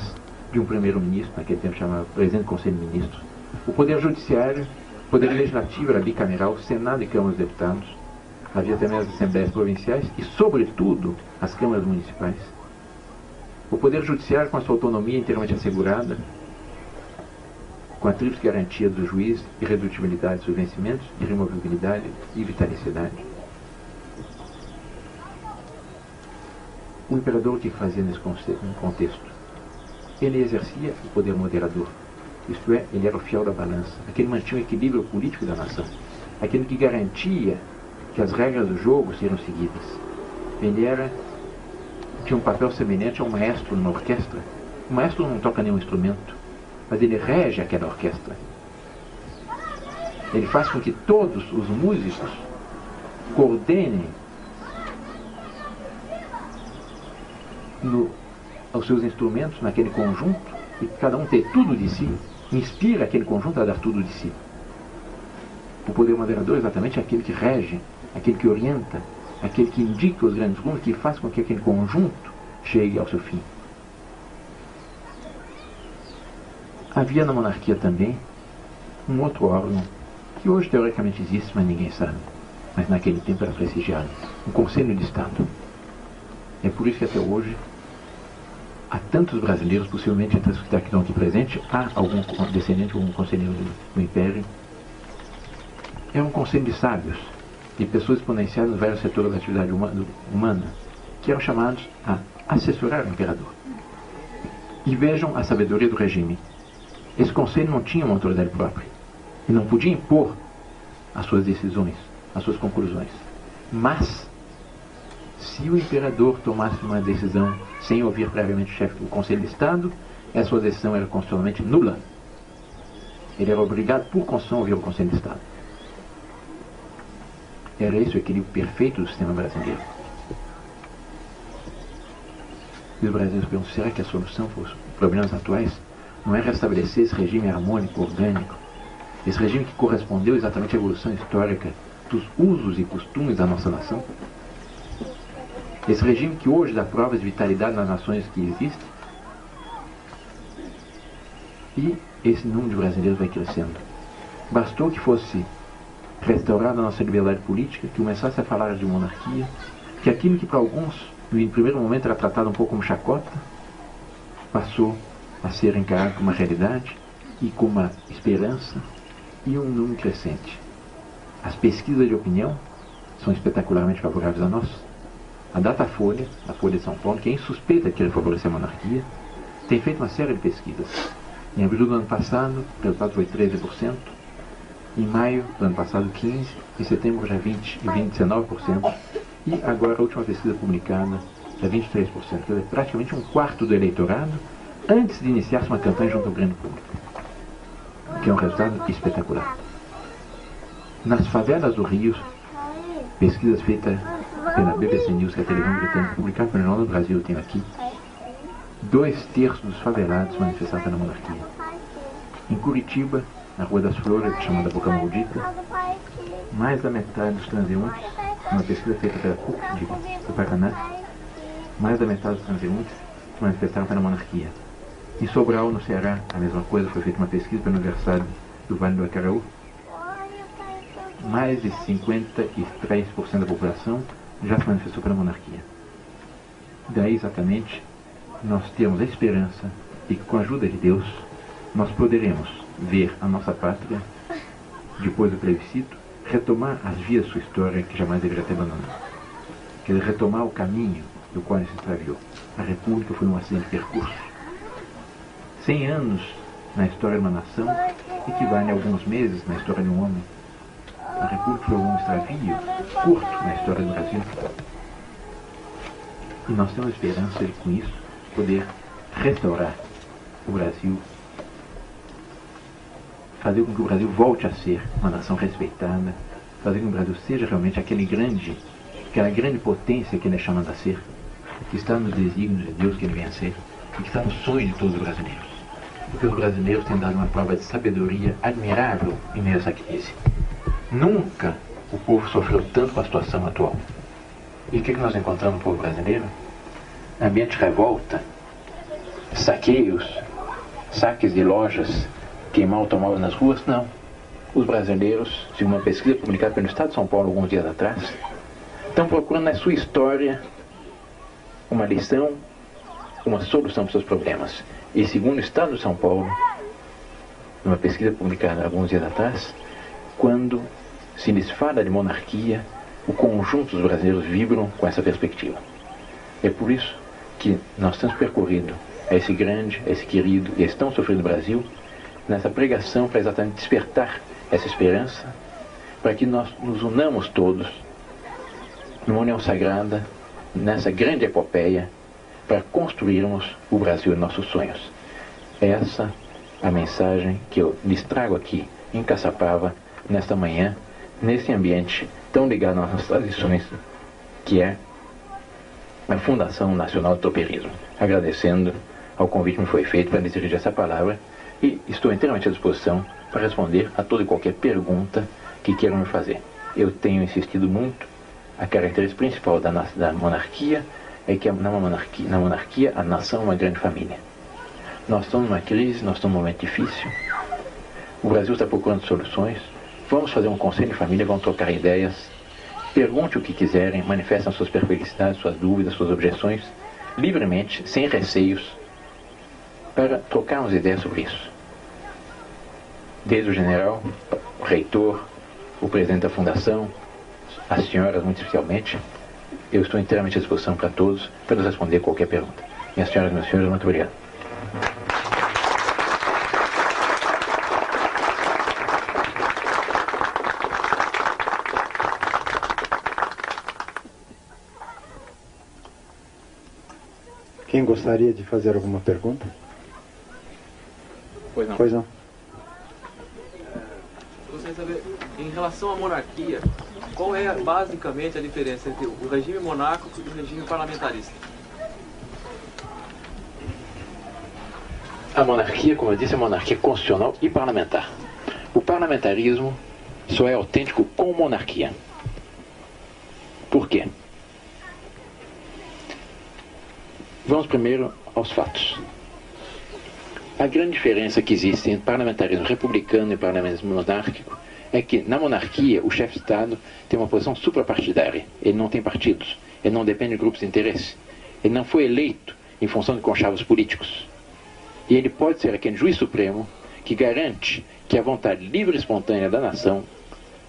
de um primeiro-ministro, naquele tempo chamado presidente do Conselho de Ministros, o poder judiciário, o poder legislativo era bicameral, Senado e Câmara dos Deputados, havia também as assembleias provinciais e, sobretudo, as câmaras municipais. O poder judiciário com a sua autonomia inteiramente assegurada, com a tríplice garantia do juiz, irredutibilidade de seus vencimentos, irremovibilidade e vitalicidade. O imperador, o que fazia nesse contexto? Ele exercia o poder moderador, isto é, ele era o fiel da balança, aquele que mantinha o equilíbrio político da nação, aquele que garantia que as regras do jogo seriam seguidas. Ele tinha um papel semelhante a um maestro numa orquestra. O maestro não toca nenhum instrumento, mas ele rege aquela orquestra. Ele faz com que todos os músicos coordenem os seus instrumentos naquele conjunto, e cada um ter tudo de si, inspira aquele conjunto a dar tudo de si. O poder moderador é exatamente aquele que rege, aquele que orienta, aquele que indica os grandes rumos, que faz com que aquele conjunto chegue ao seu fim. Havia na monarquia também um outro órgão, que hoje teoricamente existe, mas ninguém sabe, mas naquele tempo era prestigiado, um Conselho de Estado. É por isso que até hoje há tantos brasileiros, possivelmente entre os que estão aqui presentes, há algum descendente, algum conselheiro do Império. É um conselho de sábios, de pessoas exponenciadas em vários setores da atividade humana, que eram chamados a assessorar o imperador. E vejam a sabedoria do regime. Esse conselho não tinha uma autoridade própria, e não podia impor as suas decisões, as suas conclusões. Mas, se o imperador tomasse uma decisão sem ouvir previamente o chefe do Conselho de Estado, essa sua decisão era constitucionalmente nula. Ele era obrigado, por Constituição, a ouvir o Conselho de Estado. Era esse o equilíbrio perfeito do sistema brasileiro. E os brasileiros perguntam, será que a solução para os problemas atuais não é restabelecer esse regime harmônico, orgânico, esse regime que correspondeu exatamente à evolução histórica dos usos e costumes da nossa nação? Esse regime que hoje dá provas de vitalidade nas nações que existem. E esse número de brasileiros vai crescendo. Bastou que fosse restaurada a nossa liberdade política, que começasse a falar de monarquia, que aquilo que para alguns, no primeiro momento, era tratado um pouco como chacota, passou a ser encarado como uma realidade e como uma esperança e um número crescente. As pesquisas de opinião são espetacularmente favoráveis a nós. A Datafolha, a Folha de São Paulo, que é insuspeita de querer favorecer a monarquia, tem feito uma série de pesquisas. Em abril do ano passado, o resultado foi 13%, em maio do ano passado 15%, em setembro já 20% e 19%, e agora a última pesquisa publicada é 23%, quer dizer, praticamente um quarto do eleitorado, antes de iniciar-se uma campanha junto ao grande público, que é um resultado espetacular. Nas favelas do Rio, pesquisas feitas pela BBC News, que é a televisão britânica, publicada pelo Jornal do Brasil, tenho aqui, 2/3 dos favelados manifestaram pela monarquia. Em Curitiba, na Rua das Flores, chamada Boca Maldita, mais da metade dos transeuntes, uma pesquisa feita pela PUC do Paraná, mais da metade dos transeuntes se manifestaram pela monarquia. Em Sobral, no Ceará, a mesma coisa, foi feita uma pesquisa pela Universidade do Vale do Acaraú. Mais de 53% da população já se manifestou pela monarquia. Daí, exatamente, nós temos a esperança de que, com a ajuda de Deus, nós poderemos ver a nossa pátria, depois do plebiscito, retomar as vias de sua história que jamais deveria ter abandonado. Quer dizer, retomar o caminho do qual ele se extraviou. A República foi um acidente de percurso. 100 anos na história de uma nação equivale a alguns meses na história de um homem. A República foi um extravio curto na história do Brasil. E nós temos a esperança de, com isso, poder restaurar o Brasil, fazer com que o Brasil volte a ser uma nação respeitada, fazer com que o Brasil seja realmente aquela grande potência que ele é chamado a ser, que está nos desígnios de Deus que ele venha a ser, e que está no sonho de todos os brasileiros. Porque os brasileiros têm dado uma prova de sabedoria admirável em meio a essa crise. Nunca o povo sofreu tanto com a situação atual. E o que nós encontramos no povo brasileiro? Ambiente de revolta, saqueios, saques de lojas, queimar automóveis nas ruas? Não. Os brasileiros, segundo uma pesquisa publicada pelo Estado de São Paulo alguns dias atrás, estão procurando na sua história uma lição, uma solução para os seus problemas. E segundo o Estado de São Paulo, numa pesquisa publicada alguns dias atrás, quando se lhes fala de monarquia, o conjunto dos brasileiros vibram com essa perspectiva. É por isso que nós temos percorrido esse grande, esse querido e esse tão sofrido Brasil, nessa pregação para exatamente despertar essa esperança, para que nós nos unamos todos numa união sagrada, nessa grande epopeia, para construirmos o Brasil e nossos sonhos. Essa é a mensagem que eu lhes trago aqui em Caçapava, nesta manhã nesse ambiente tão ligado às nossas tradições, que é a Fundação Nacional do Tropeirismo. Agradecendo ao convite que me foi feito para lhes dirigir essa palavra, e estou inteiramente à disposição para responder a toda e qualquer pergunta que queiram me fazer. Eu tenho insistido muito, a característica principal da monarquia é que na monarquia a nação é uma grande família. Nós estamos numa crise, nós estamos num momento difícil, o Brasil está procurando soluções, vamos fazer um conselho de família, vamos trocar ideias, pergunte o que quiserem, manifestem suas perplexidades, suas dúvidas, suas objeções, livremente, sem receios, para trocarmos ideias sobre isso. Desde o general, o reitor, o presidente da fundação, as senhoras muito especialmente, eu estou inteiramente à disposição para todos, para nos responder qualquer pergunta. Minhas senhoras e meus senhores, muito obrigado. Quem gostaria de fazer alguma pergunta? Pois não. Pois não. Gostaria de saber, em relação à monarquia, qual é basicamente a diferença entre o regime monárquico e o regime parlamentarista? A monarquia, como eu disse, é uma monarquia constitucional e parlamentar. O parlamentarismo só é autêntico com monarquia. Por quê? Vamos primeiro aos fatos. A grande diferença que existe entre parlamentarismo republicano e parlamentarismo monárquico é que, na monarquia, o chefe de Estado tem uma posição suprapartidária. Ele não tem partidos, ele não depende de grupos de interesse. Ele não foi eleito em função de conchavos políticos. E ele pode ser aquele juiz supremo que garante que a vontade livre e espontânea da nação,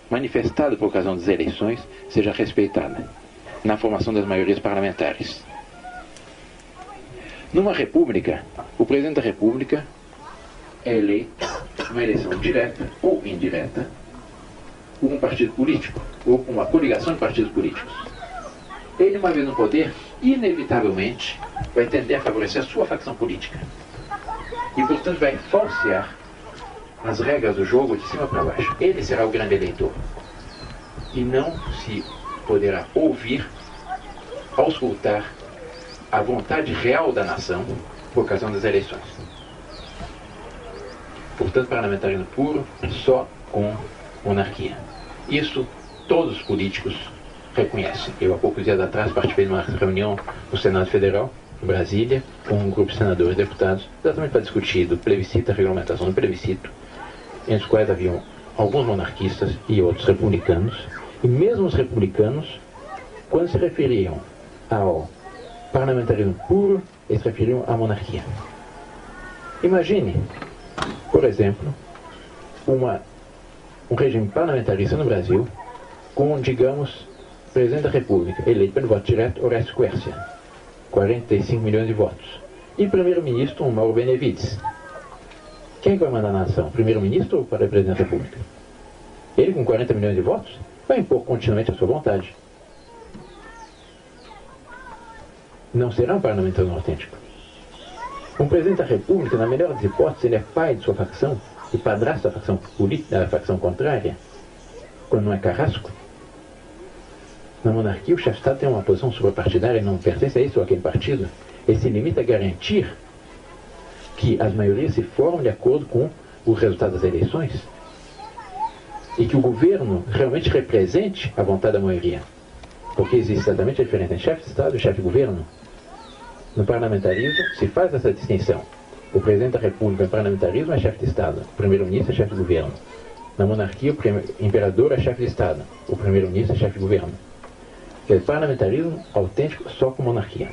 manifestada por ocasião das eleições, seja respeitada na formação das maiorias parlamentares. Numa república, o presidente da república é eleito numa eleição direta ou indireta por um partido político ou por uma coligação de partidos políticos. Ele, uma vez no poder, inevitavelmente vai tender a favorecer a sua facção política e, portanto, vai falsear as regras do jogo de cima para baixo. Ele será o grande eleitor e não se poderá ouvir, auscultar a vontade real da nação por ocasião das eleições. Portanto, parlamentarismo puro só com monarquia. Isso todos os políticos reconhecem. Eu, há poucos dias atrás, participei de uma reunião no Senado Federal, em Brasília, com um grupo de senadores e deputados, exatamente para discutir do plebiscito, a regulamentação do plebiscito, entre os quais haviam alguns monarquistas e outros republicanos, e mesmo os republicanos, quando se referiam ao parlamentarismo puro, eles se referiam à monarquia. Imagine, por exemplo, um regime parlamentarista no Brasil com, digamos, presidente da República, eleito pelo voto direto, Horácio Quércia, 45 milhões de votos, e primeiro-ministro, Mauro Benevides. Quem vai mandar na nação? Primeiro-ministro ou para o presidente da República? Ele, com 40 milhões de votos, vai impor continuamente a sua vontade. Não será um parlamentarismo autêntico. Um presidente da República, na melhor das hipóteses, ele é pai de sua facção e padrasto da facção política, da facção contrária, quando não é carrasco. Na monarquia, o chefe de Estado tem uma posição suprapartidária, não pertence a esse ou aquele partido. Ele se limita a garantir que as maiorias se formam de acordo com o resultado das eleições e que o governo realmente represente a vontade da maioria. Porque existe exatamente a diferença entre chefe de Estado e chefe de governo. No parlamentarismo se faz essa distinção. O presidente da República, no parlamentarismo, é chefe de Estado. O primeiro-ministro é chefe de governo. Na monarquia, o imperador é chefe de Estado. O primeiro-ministro é chefe de governo. É parlamentarismo autêntico só com monarquia.